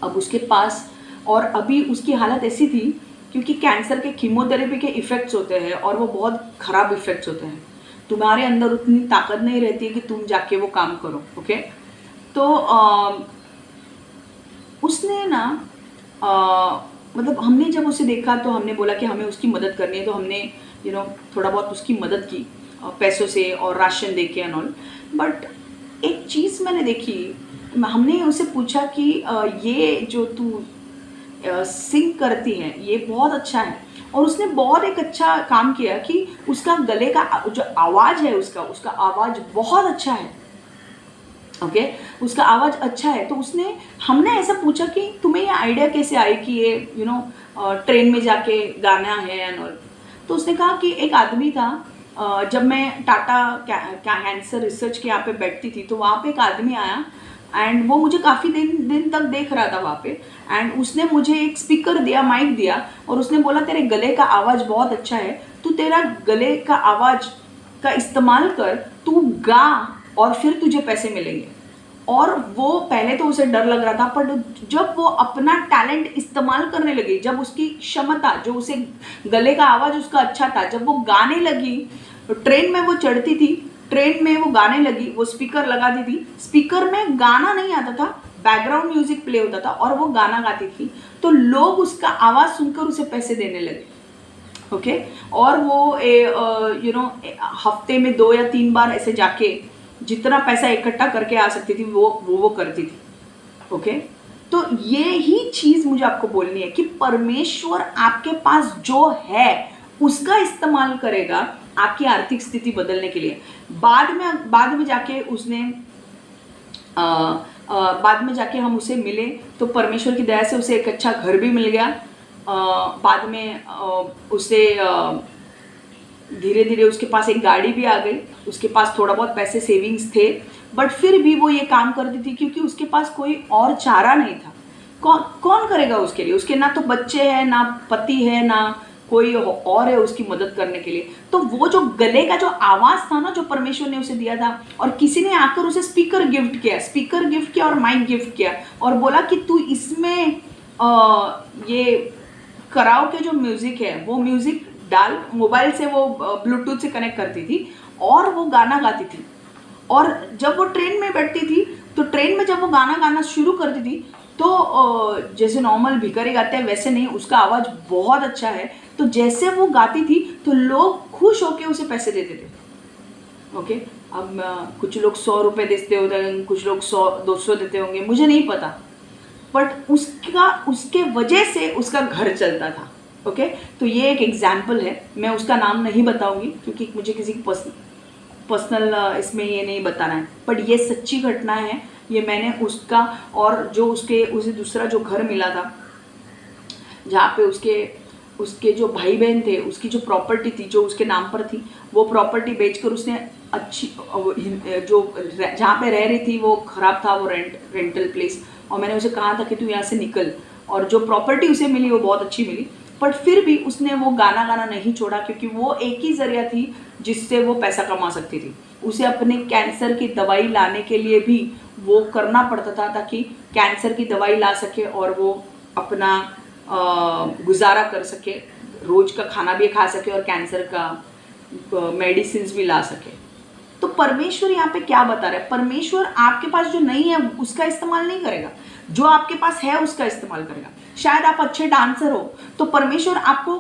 अब उसके पास, और अभी उसकी हालत ऐसी थी क्योंकि कैंसर के कीमोथेरेपी के इफ़ेक्ट्स होते हैं और वो बहुत ख़राब इफ़ेक्ट्स होते हैं। तुम्हारे अंदर उतनी ताकत नहीं रहती है कि तुम जाके वो काम करो। ओके, तो उसने ना मतलब हमने जब उसे देखा तो हमने बोला कि हमें उसकी मदद करनी है, तो हमने थोड़ा बहुत उसकी मदद की पैसों से और राशन दे के एंड ऑल। बट एक चीज़ मैंने देखी, हमने उसे पूछा कि ये जो तू सिंग करती है ये बहुत अच्छा है। और उसने बहुत एक अच्छा काम किया कि उसका गले का जो आवाज़ है, उसका आवाज़ बहुत अच्छा है। ओके, उसका आवाज़ अच्छा है। तो हमने ऐसा पूछा कि तुम्हें ये आइडिया कैसे आई कि ये ट्रेन में जाके गाना है एंड ऑल। तो उसने कहा कि एक आदमी था, जब मैं टाटा कैंसर रिसर्च के यहाँ पे बैठती थी तो वहाँ पे एक आदमी आया, एंड वो मुझे काफ़ी दिन तक देख रहा था वहाँ पे। एंड उसने मुझे एक स्पीकर दिया, माइक दिया, और उसने बोला तेरे गले का आवाज़ बहुत अच्छा है, तू तेरा गले का आवाज़ का इस्तेमाल कर, तू गा, और फिर तुझे पैसे मिलेंगे। और वो पहले तो उसे डर लग रहा था, पर जब वो अपना टैलेंट इस्तेमाल करने लगी, जब उसकी क्षमता, जो उसे गले का आवाज़ उसका अच्छा था, जब वो गाने लगी, तो ट्रेन में वो चढ़ती थी, ट्रेन में वो गाने लगी, वो स्पीकर लगाती थी, स्पीकर में गाना नहीं आता था, बैकग्राउंड म्यूजिक प्ले होता था, और वो गाना गाती थी। तो लोग उसका आवाज़ सुनकर उसे पैसे देने लगे। ओके, और वो हफ्ते में 2 या 3 बार ऐसे जाके जितना पैसा इकट्ठा करके आ सकती थी वो करती थी। ओके, तो ये ही चीज़ मुझे आपको बोलनी है कि परमेश्वर आपके पास जो है उसका इस्तेमाल करेगा आपकी आर्थिक स्थिति बदलने के लिए। बाद में जाके उसने बाद में जाके हम उसे मिले तो परमेश्वर की दया से उसे एक अच्छा घर भी मिल गया। बाद में उसे धीरे धीरे उसके पास एक गाड़ी भी आ गई, उसके पास थोड़ा बहुत पैसे सेविंग्स थे, बट फिर भी वो ये काम करती थी क्योंकि उसके पास कोई और चारा नहीं था। कौन करेगा उसके लिए? उसके ना तो बच्चे हैं, ना पति है, ना कोई और है उसकी मदद करने के लिए। तो वो जो गले का जो आवाज़ था ना, जो परमेश्वर ने उसे दिया था, और किसी ने आकर उसे स्पीकर गिफ्ट किया और माइक गिफ्ट किया, और बोला कि तू इसमें ये कराओके जो म्यूज़िक है वो म्यूज़िक डाल, मोबाइल से वो ब्लूटूथ से कनेक्ट करती थी और वो गाना गाती थी। और जब वो ट्रेन में बैठती थी तो ट्रेन में जब वो गाना गाना शुरू करती थी तो जैसे नॉर्मल भिखारी गाते हैं वैसे नहीं, उसका आवाज़ बहुत अच्छा है। तो जैसे वो गाती थी तो लोग खुश होकर उसे पैसे देते थे। ओके, अब कुछ लोग 100 रुपये देते होते, कुछ लोग 100-200 देते होंगे, मुझे नहीं पता, बट उसके वजह से उसका घर चलता था। ओके, तो ये एक एग्जाम्पल है। मैं उसका नाम नहीं बताऊंगी क्योंकि मुझे किसी की पर्सनल इसमें ये नहीं बताना है, बट ये सच्ची घटना है। ये मैंने उसका, और जो उसे दूसरा जो घर मिला था जहाँ पे उसके जो भाई बहन थे, उसकी जो प्रॉपर्टी थी जो उसके नाम पर थी, वो प्रॉपर्टी बेचकर उसने अच्छी जो जहाँ पे रह रही थी वो ख़राब था, वो रेंटल प्लेस, और मैंने उसे कहा था कि तू यहाँ से निकल, और जो प्रॉपर्टी उसे मिली वो बहुत अच्छी मिली। बट फिर भी उसने वो गाना गाना नहीं छोड़ा क्योंकि वो एक ही ज़रिया थी जिससे वो पैसा कमा सकती थी। उसे अपने कैंसर की दवाई लाने के लिए भी वो करना पड़ता था ताकि कैंसर की दवाई ला सके और वो अपना गुजारा कर सके, रोज़ का खाना भी खा सके और कैंसर का मेडिसिन भी ला सके। तो परमेश्वर यहाँ पे क्या बता रहा है? परमेश्वर आपके पास जो नहीं है उसका इस्तेमाल नहीं करेगा, जो आपके पास है उसका इस्तेमाल करेगा। शायद आप अच्छे डांसर हो तो परमेश्वर आपको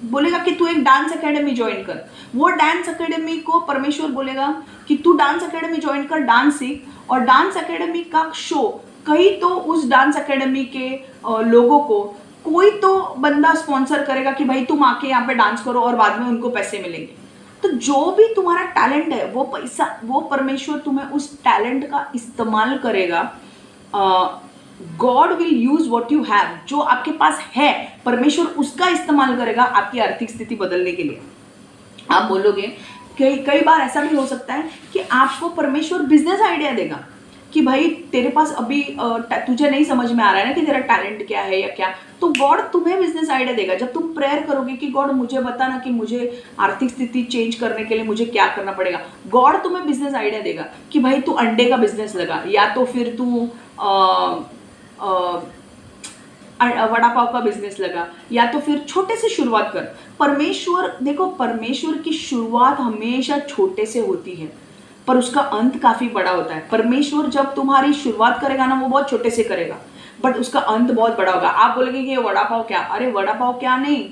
बोलेगा कि तू एक डांस एकेडमी ज्वाइन कर। वो डांस एकेडमी को परमेश्वर बोलेगा कि तू डांस एकेडमी ज्वाइन कर, डांस सीख, और डांस एकेडमी का शो कहीं तो उस डांस एकेडमी के लोगों को कोई तो बंदा स्पॉन्सर करेगा कि भाई तुम आके यहाँ पे डांस करो और बाद में उनको पैसे मिलेंगे। तो जो भी तुम्हारा टैलेंट है वो पैसा, वो परमेश्वर तुम्हें उस टैलेंट का इस्तेमाल करेगा। God will use what you have, जो आपके पास है परमेश्वर उसका इस्तेमाल करेगा आपकी आर्थिक स्थिति बदलने के लिए। आप बोलोगे कई कई बार ऐसा भी हो सकता है कि आपको परमेश्वर बिजनेस आइडिया देगा कि भाई तेरे पास अभी तुझे नहीं समझ में आ रहा है ना कि तेरा टैलेंट क्या है या क्या, तो गॉड तुम्हें बिजनेस आइडिया देगा। जब तुम प्रेयर करोगे कि गॉड मुझे बताना कि मुझे आर्थिक स्थिति चेंज करने के लिए मुझे क्या करना पड़ेगा, गॉड तुम्हें बिजनेस आइडिया देगा कि भाई तू अंडे का बिजनेस लगा, या तो फिर तू वड़ा पाव का बिजनेस लगा, या तो फिर छोटे से शुरुआत कर। परमेश्वर देखो, परमेश्वर की शुरुआत हमेशा छोटे से होती है पर उसका अंत काफी बड़ा होता है। परमेश्वर जब तुम्हारी शुरुआत करेगा ना वो बहुत छोटे से करेगा बट उसका अंत बहुत बड़ा होगा। आप बोलेंगे कि ये वड़ा पाव क्या, अरे वड़ा पाव क्या नहीं,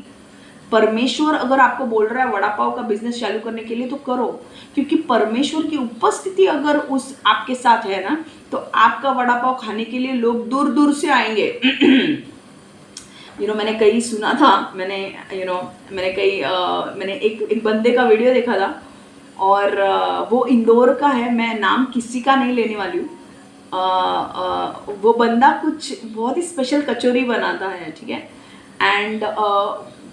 परमेश्वर अगर आपको बोल रहा है वड़ा पाव का बिजनेस चालू करने के लिए तो करो, क्योंकि परमेश्वर की उपस्थिति अगर उस आपके साथ है ना तो आपका वड़ा पाव खाने के लिए लोग दूर दूर से आएंगे। मैंने कहीं सुना था, मैंने एक बंदे का वीडियो देखा था और वो इंदौर का है, मैं नाम किसी का नहीं लेने वाली हूँ। वो बंदा कुछ बहुत ही स्पेशल कचौरी बनाता है, ठीक है, एंड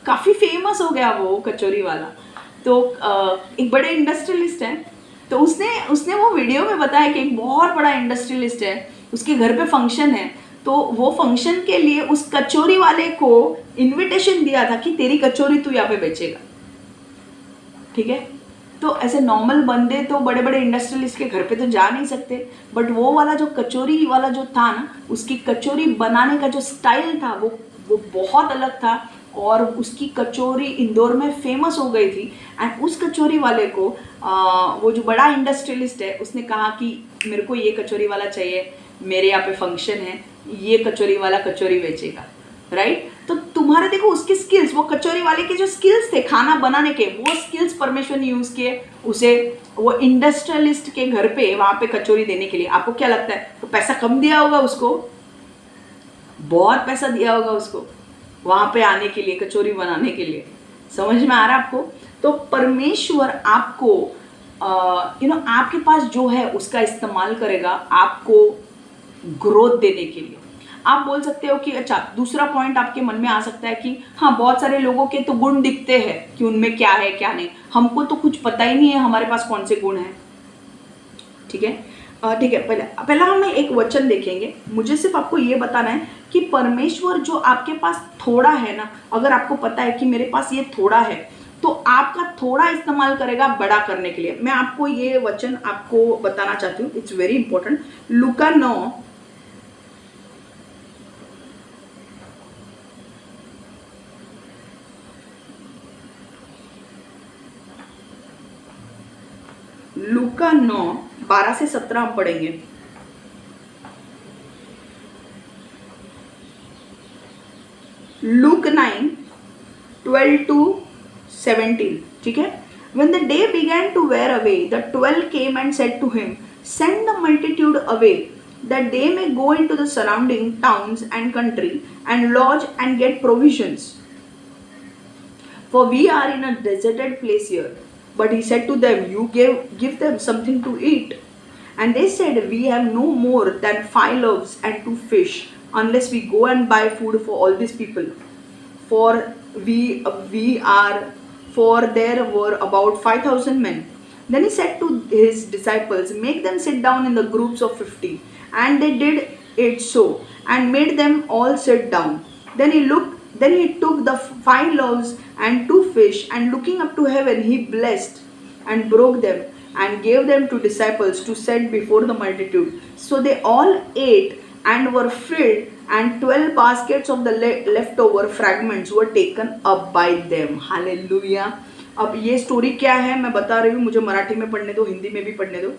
काफ़ी फेमस हो गया वो कचौरी वाला। तो एक बड़े इंडस्ट्रियलिस्ट है, तो उसने वो वीडियो में बताया कि एक बहुत बड़ा इंडस्ट्रियलिस्ट है, उसके घर पे फंक्शन है, तो वो फंक्शन के लिए उस कचौरी वाले को इनविटेशन दिया था कि तेरी कचौरी तू यहाँ पे बेचेगा, ठीक है। तो ऐसे नॉर्मल बंदे तो बड़े बड़े इंडस्ट्रियलिस्ट के घर पे तो जा नहीं सकते, बट वो वाला जो कचौरी वाला जो था ना, उसकी कचौरी बनाने का जो स्टाइल था वो बहुत अलग था और उसकी कचौरी इंदौर में फेमस हो गई थी। एंड उस कचौरी वाले को वो जो बड़ा इंडस्ट्रियलिस्ट है उसने कहा कि मेरे को ये कचौरी वाला चाहिए, मेरे यहाँ पे फंक्शन है, ये कचौरी वाला कचौरी बेचेगा, राइट। तो तुम्हारे देखो उसके स्किल्स, वो कचौरी वाले के जो स्किल्स थे खाना बनाने के, वो स्किल्स परमेश्वर ने यूज़ किए उसे वो इंडस्ट्रियलिस्ट के घर पे वहाँ पे कचौरी देने के लिए। आपको क्या लगता है तो पैसा कम दिया होगा उसको? बहुत पैसा दिया होगा उसको वहाँ पे आने के लिए, कचौरी बनाने के लिए। समझ में आ रहा है आपको? तो परमेश्वर आपको आपके पास जो है उसका इस्तेमाल करेगा आपको ग्रोथ देने के लिए। आप बोल सकते हो कि अच्छा, दूसरा पॉइंट आपके मन में आ सकता है कि हाँ, बहुत सारे लोगों के तो गुण दिखते हैं कि उनमें क्या है क्या नहीं, हमको तो कुछ पता ही नहीं है हमारे पास कौन से गुण हैं, ठीक है। ठीक है, पहला हम एक वचन देखेंगे। मुझे सिर्फ आपको ये बताना है कि परमेश्वर जो आपके पास थोड़ा है ना, अगर आपको पता है कि मेरे पास ये थोड़ा है तो आपका थोड़ा इस्तेमाल करेगा बड़ा करने के लिए। मैं आपको ये वचन आपको बताना चाहती हूँ, इट्स वेरी इंपॉर्टेंट। लूका 9:12 से 17 हम पढ़ेंगे। लूक 9:12 to 17, ठीक है। When the day began to wear away, the 12 came and said to him, send the multitude away, that they may go into the surrounding towns and country and lodge and get provisions. For we are in a deserted place here. But he said to them, you give them something to eat. And they said, we have no more than 5 loaves and 2 fish, unless we go and buy food for all these people. For there were about 5,000 men. Then he said to his disciples, make them sit down in the groups of 50. And they did it so, and made them all sit down. Then he took the 5 loaves and 2 fish, and looking up to heaven, he blessed and broke them and gave them to disciples to set before the multitude. So they all ate and were filled, and 12 baskets of the leftover fragments were taken up by them. Hallelujah. अब ये story क्या है मैं बता रही हूँ, मुझे मराठी में पढ़ने दो, हिंदी में भी पढ़ने दो।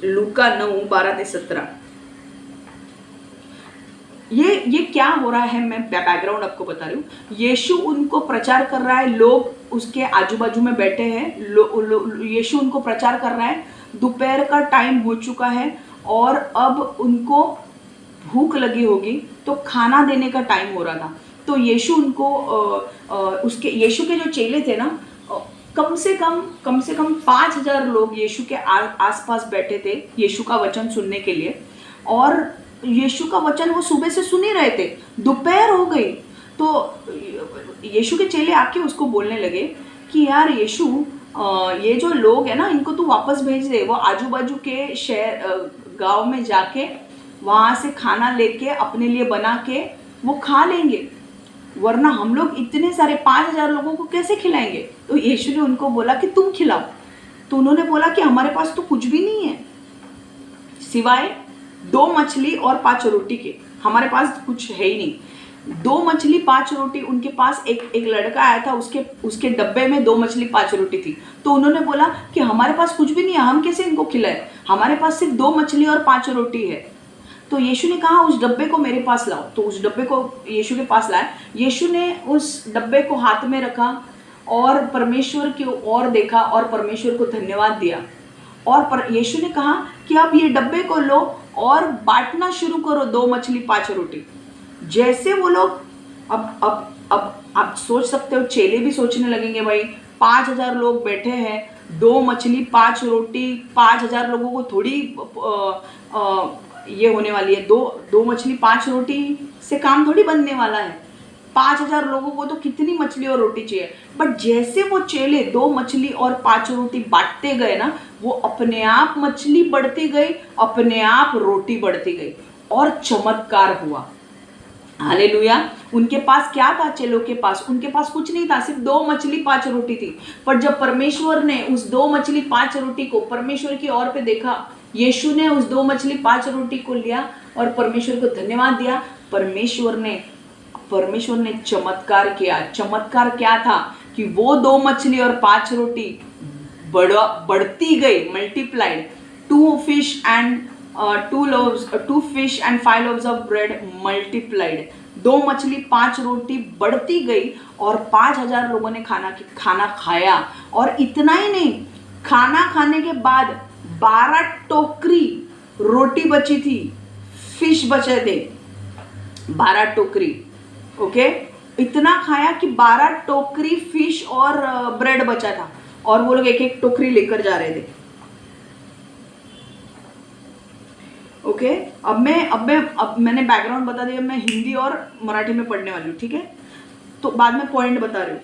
लूका 9:12 से 17। ये क्या हो रहा है, मैं बैकग्राउंड आपको बता रही हूँ। यीशु उनको प्रचार कर रहा है, लोग उसके आजू बाजू में बैठे हैं, यीशु उनको प्रचार कर रहा है। दोपहर का टाइम हो चुका है और अब उनको भूख लगी होगी, तो खाना देने का टाइम हो रहा था। तो यीशु उनको उसके यीशु के जो चेले थे ना, कम से कम 5,000 लोग यीशु के आसपास बैठे थे यीशु का वचन सुनने के लिए। और यीशु का वचन वो सुबह से सुन ही रहे थे, दोपहर हो गई। तो यीशु के चेले आके उसको बोलने लगे कि यार यीशु, ये जो लोग हैं ना, इनको तू वापस भेज दे। वो आजू बाजू के शहर गांव में जाके वहाँ से खाना लेके अपने लिए बना के वो खा लेंगे, वरना हम लोग इतने सारे 5,000 लोगों को कैसे खिलाएंगे। तो यीशु ने उनको बोला कि तुम खिलाओ। तो उन्होंने बोला कि हमारे पास तो कुछ भी नहीं है सिवाय 2 मछली और 5 रोटी के, हमारे पास कुछ है ही नहीं। 2 मछली 5 रोटी उनके पास, एक लड़का आया था, उसके डब्बे में 2 मछली 5 रोटी थी। तो उन्होंने बोला कि हमारे पास कुछ भी नहीं है, हम कैसे इनको खिलाए, हमारे पास सिर्फ 2 मछली और 5 रोटी है। तो यीशु ने कहा उस डब्बे को मेरे पास लाओ। तो उस डब्बे को यीशु के पास लाए। यीशु ने उस डब्बे को हाथ में रखा और परमेश्वर की ओर देखा और परमेश्वर को धन्यवाद दिया। और यीशु ने कहा कि अब ये डब्बे को लो और बांटना शुरू करो, 2 मछली 5 रोटी। जैसे वो लोग, अब आप सोच सकते हो, चेले भी सोचने लगेंगे भाई 5,000 लोग बैठे हैं, 2 मछली 5 रोटी, 5,000 लोगों को थोड़ी ये होने वाली है। 2 मछली 5 रोटी से काम थोड़ी बनने वाला है। 5,000 लोगों को तो कितनी मछली और रोटी चाहिए। बट जैसे वो चेले 2 मछली और 5 रोटी बांटते गए ना, वो अपने आप मछली बढ़ती गई, अपने आप रोटी बढ़ती गई और चमत्कार हुआ। हालेलुया। उनके पास क्या था? चेलों के पास, उनके पास कुछ नहीं था, सिर्फ 2 मछली 5 रोटी थी। पर जब परमेश्वर ने उस 2 मछली 5 रोटी को परमेश्वर की ओर पे देखा, यीशु ने उस 2 मछली 5 रोटी को लिया और परमेश्वर को धन्यवाद दिया। परमेश्वर ने चमत्कार किया। चमत्कार क्या था कि वो 2 मछली और 5 रोटी बढ़ती गई, multiplied. 2 fish and 5 loaves of bread multiplied. 2 मछली 5 रोटी बढ़ती गई और 5,000 लोगों ने खाना खाया। और इतना ही नहीं, खाना खाने के बाद 12 टोकरी रोटी बची थी, फिश बचे थे 12 टोकरी। ओके, इतना खाया कि 12 टोकरी फिश और ब्रेड बचा था और वो लोग एक एक टोकरी लेकर जा रहे थे। ओके, अब मैंने बैकग्राउंड बता दिया। मैं हिंदी और मराठी में पढ़ने वाली हूँ, ठीक है? तो बाद में पॉइंट बता रही हूँ।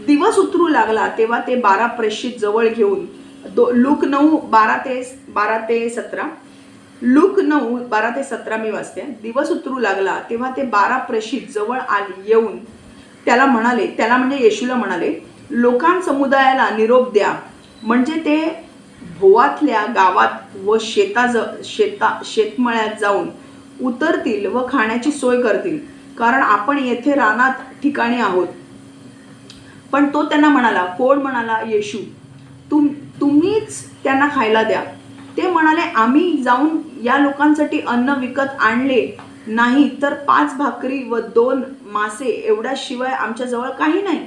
दिवस उतरू लागला तेव्हा ते 12 प्रेषित जवळ घेऊन, लूक 9 12 ते 17, लूक 9 12 ते 17 मी वाचते। दिवस उतरू लागला तेव्हा ते 12 प्रेषित जवळ येऊन त्याला म्हणजे येशूला म्हणाले, लोकां समुदायाला निरोप द्या, म्हणजे ते भोवातल्या गावात व शेतमळ्यात जाऊन उतरतील व खाण्याची सोय करतील, कारण आपण येथे रानात ठिकाणी आहोत. पण तो त्यांना म्हणाला, कोण म्हणाला? येशू. तुम्हीच त्यांना खायला द्या. ते म्हणाले, आम्ही जाऊन या लोकांसाठी अन्न विकत आणले नाही, तर 5 भाकरी व 2 मासे एवढ्याशिवाय आमच्याजवळ काही नाही.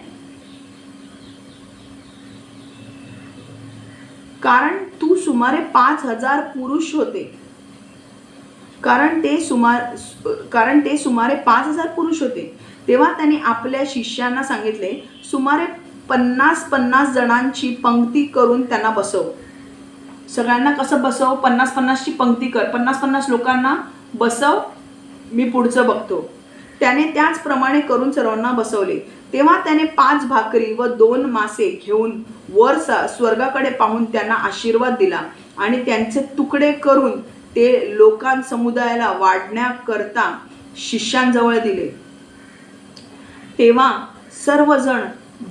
कारण सुमारे 5,000 पुरुष होते. कारण ते सुमारे 5,000 पुरुष होते. तेव्हा त्यांनी आपल्या शिष्यांना सांगितले, सुमारे 50 जणांची पंक्ती करून त्यांना बसव. सगळ्यांना कसं बसव? 50ची पंक्ती कर, 50 लोकांना बसव, मी पुढचं बघतो. त्याने त्याचप्रमाणे करून सर्वांना बसवले. तेव्हा त्याने 5 भाकरी व 2 मासे घेऊन वर स्वर्गाकडे पाहून त्यांना आशीर्वाद दिला आणि त्यांचे तुकडे करून ते लोकां समुदायाला वाढण्याकरता शिष्यांजवळ दिले. तेव्हा सर्वजण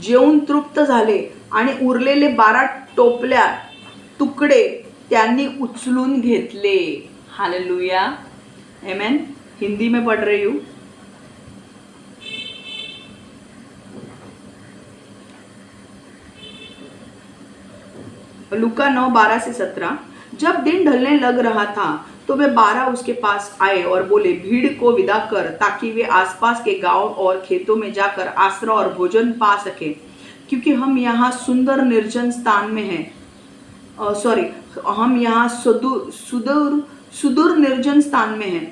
जेवून तृप्त झाले आणि उरलेले 12 टोपल्या तुकडे त्यांनी उचलून घेतले. हालेलुया, आमेन. हिंदी में पढ़ रही हूँ. लूका 9 12 से 17. जब दिन ढलने लग रहा था तो वे 12 उसके पास आए और बोले, भीड़ को विदा कर ताकि वे आसपास के गांव और खेतों में जाकर आश्रय और भोजन पा सके, क्योंकि हम यहाँ सुंदर निर्जन स्थान में हैं. हम यहाँ सुदूर निर्जन स्थान में हैं.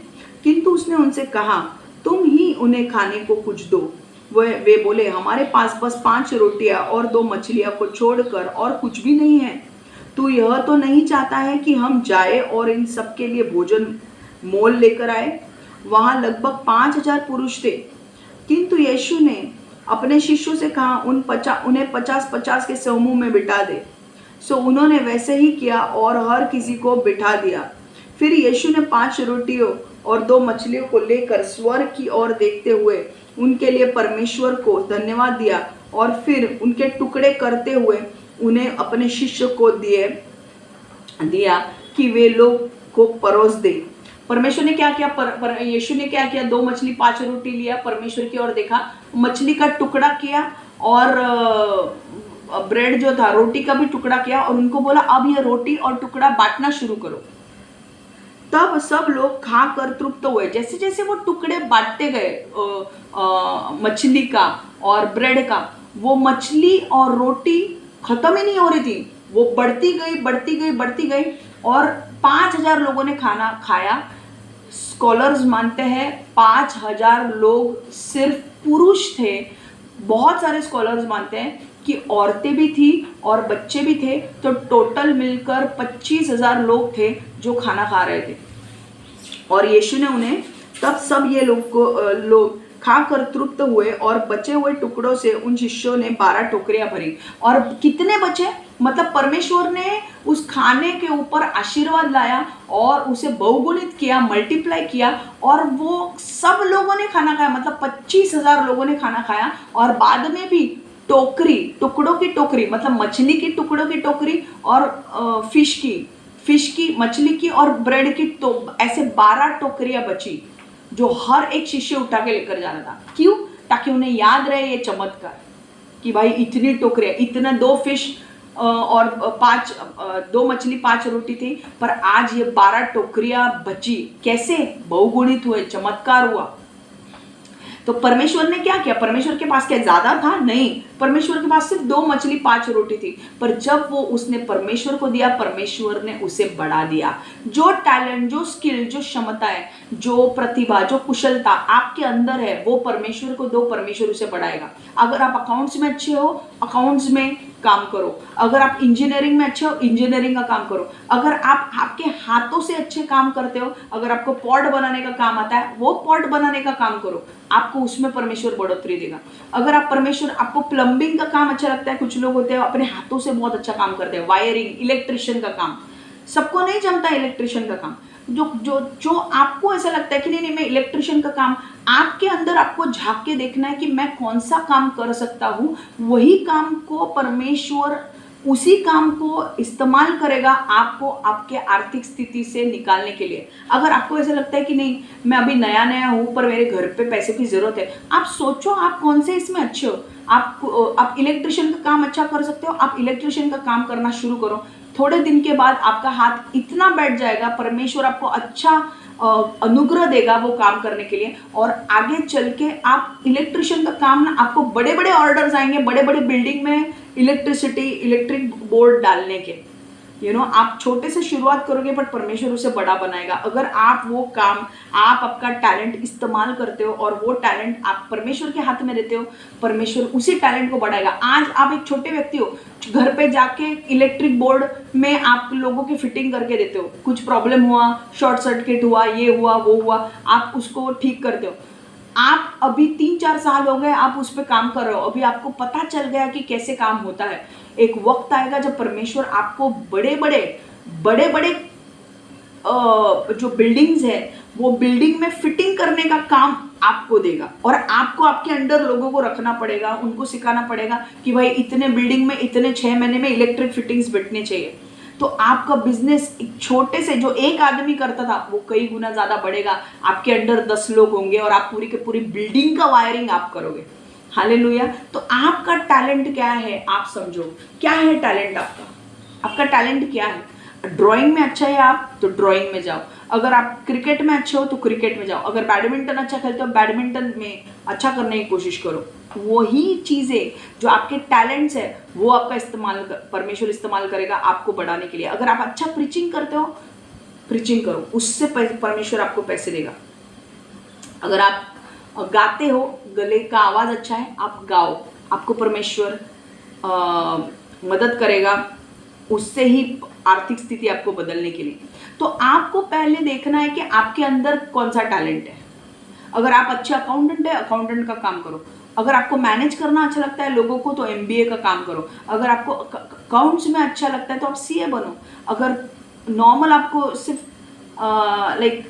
किंतु उसने उनसे कहा, तुम ही उन्हें खाने को कुछ दो. वे बोले, हमारे पास बस 5 रोटियां और 2 मछलियां को छोड़कर और कुछ भी नहीं है। तू यह तो नहीं चाहता है कि हम जाए और इन सब के लिए भोजन मोल लेकर आए? वहां लगभग 5,000 पुरुष थे। किंतु यीशु ने अपने शिष्यों से कहा, उन्हें 50-50 के समूह में बिठा दे। सो उन्होंने वैसे ही किया और हर किसी को बिठा दिया। फिर यीशु ने 5 रोटियों और 2 मछलियों को लेकर स्वर्ग की ओर देखते हुए उनके लिए परमेश्वर को धन्यवाद दिया और फिर उनके टुकड़े करते हुए उन्हें अपने शिष्यों को दिया कि वे लोग को परोस दे। परमेश्वर ने क्या किया? यीशु ने क्या किया? 2 मछली 5 रोटी लिया, परमेश्वर की ओर देखा, मछली का टुकड़ा किया और ब्रेड जो था, रोटी का भी टुकड़ा किया और उनको बोला, अब ये रोटी और टुकड़ा बांटना शुरू करो। तब सब लोग खाकर तृप्त हुए। जैसे जैसे वो टुकड़े बांटते गए मछली का और ब्रेड का, वो मछली और रोटी खत्म ही नहीं हो रही थी, वो बढ़ती गई और 5,000 लोगों ने खाना खाया। स्कॉलर्स मानते हैं 5,000 लोग सिर्फ पुरुष थे। बहुत सारे स्कॉलर्स मानते हैं कि औरतें भी थी और बच्चे भी थे, तो टोटल मिलकर 25,000 लोग थे जो खाना खा रहे थे। और यीशु ने उन्हें तब सब ये लोग खाकर तृप्त हुए और बचे हुए टुकड़ों से उन शिष्यों ने 12 टोकरियां भरी। और कितने बचे? मतलब परमेश्वर ने उस खाने के ऊपर आशीर्वाद लाया और उसे बहुगुणित किया, मल्टीप्लाई किया और वो सब लोगों ने खाना खाया। मतलब 25,000 लोगों ने खाना खाया। और बाद में भी टुकड़ों की टोकरी, मतलब मछली की टुकड़ों की टोकरी और फिश की, मछली की और ब्रेड की, तो ऐसे 12 टोकरियां बची जो हर एक शिष्य उठा के लेकर जाना था। क्यों? ताकि उन्हें याद रहे ये चमत्कार कि भाई इतनी टोकरियां, इतना 2 फिश और 2 मछली 5 रोटी थी, पर आज ये 12 टोकरियां बची। कैसे? बहुगुणित हुए, चमत्कार हुआ। तो परमेश्वर ने क्या किया? परमेश्वर के पास क्या ज्यादा था? नहीं, परमेश्वर के पास सिर्फ 2 मछली 5 रोटी थी, पर जब वो उसने परमेश्वर को दिया, परमेश्वर ने उसे बढ़ा दिया। जो टैलेंट, जो स्किल, जो क्षमता है, जो प्रतिभा, जो कुशलता आपके अंदर है, वो परमेश्वर को दो, परमेश्वर उसे बढ़ाएगा। अगर आप अकाउंट्स में अच्छे हो, अकाउंट्स में काम करो। अगर आप इंजीनियरिंग में अच्छे हो, इंजीनियरिंग का काम करो। अगर आप आपके हाथों से अच्छे काम करते हो, अगर आपको पॉट बनाने का काम आता है, वो पॉट बनाने का काम करो, आपको उसमें परमेश्वर बढ़ोतरी देगा। अगर आपको प्लम्बिंग का काम अच्छा लगता है, कुछ लोग होते हैं अपने हाथों से बहुत अच्छा काम करते हैं, वायरिंग, इलेक्ट्रिशियन का काम, सबको नहीं जमता इलेक्ट्रिशियन का काम। जो आपको ऐसा लगता है कि नहीं मैं इलेक्ट्रिशियन का काम, आपके अंदर आपको झांक के देखना है कि मैं कौन सा काम कर सकता हूँ, वही काम को परमेश्वर उसी काम को इस्तेमाल करेगा आपको आपके आर्थिक स्थिति से निकालने के लिए। अगर आपको ऐसा लगता है कि नहीं मैं अभी नया हूँ पर मेरे घर पे पैसे की जरूरत है, आप सोचो आप कौन से इसमें अच्छे हो। आप इलेक्ट्रिशियन का काम अच्छा कर सकते हो, आप इलेक्ट्रिशियन का काम करना शुरू करो। थोड़े दिन के बाद आपका हाथ इतना बैठ जाएगा, परमेश्वर आपको अच्छा अनुग्रह देगा वो काम करने के लिए, और आगे चल के आप इलेक्ट्रिशियन का काम ना, आपको बड़े बड़े ऑर्डर्स आएंगे, बड़े बड़े बिल्डिंग में इलेक्ट्रिक बोर्ड डालने के। आप छोटे से शुरुआत करोगे बट परमेश्वर उसे बड़ा बनाएगा। अगर आप वो काम, आप आपका टैलेंट इस्तेमाल करते हो और वो टैलेंट आप परमेश्वर के हाथ में देते हो, परमेश्वर उसी टैलेंट को बढ़ाएगा। आज आप एक छोटे व्यक्ति हो, घर पे जाके इलेक्ट्रिक बोर्ड में आप लोगों की फिटिंग करके देते हो, कुछ प्रॉब्लम हुआ, शॉर्ट सर्किट हुआ, ये हुआ वो हुआ, आप उसको ठीक करते हो। आप अभी 3-4 साल हो गए आप उस पर काम कर रहे हो, अभी आपको पता चल गया कि कैसे काम होता है। एक वक्त आएगा जब परमेश्वर आपको बड़े बड़े जो बिल्डिंग्स है वो बिल्डिंग में फिटिंग करने का काम आपको देगा, और आपको आपके अंडर लोगों को रखना पड़ेगा, उनको सिखाना पड़ेगा कि भाई इतने बिल्डिंग में इतने 6 महीने में इलेक्ट्रिक फिटिंग्स बैठने चाहिए। तो आपका बिजनेस एक छोटे से जो एक आदमी करता था वो कई गुना ज्यादा बढ़ेगा। आपके अंडर 10 लोग होंगे और आप पूरी के पूरी बिल्डिंग का वायरिंग आप करोगे। हालेलुया। तो आपका टैलेंट क्या है आप समझो, क्या है टैलेंट आपका टैलेंट क्या है? ड्राइंग में अच्छा है आप तो ड्राइंग में जाओ, अगर आप क्रिकेट में अच्छे हो तो क्रिकेट में जाओ, अगर बैडमिंटन अच्छा खेलते हो बैडमिंटन में अच्छा करने की कोशिश करो। वही चीजें जो आपके टैलेंट्स है वो आपका परमेश्वर इस्तेमाल करेगा आपको बढ़ाने के लिए। अगर आप अच्छा प्रीचिंग करते हो, प्रीचिंग करो, उससे परमेश्वर आपको पैसे देगा। अगर आप गाते हो, गले का आवाज़ अच्छा है, आप गाओ, आपको परमेश्वर मदद करेगा, उससे ही आर्थिक स्थिति आपको बदलने के लिए। तो आपको पहले देखना है कि आपके अंदर कौन सा टैलेंट है। अगर आप अच्छे अकाउंटेंट है, अकाउंटेंट का काम करो। अगर आपको मैनेज करना अच्छा लगता है लोगों को, तो एमबीए का काम करो। अगर आपको अकाउंट्स में अच्छा लगता है तो आप सीए बनो। अगर नॉर्मल आपको सिर्फ लाइक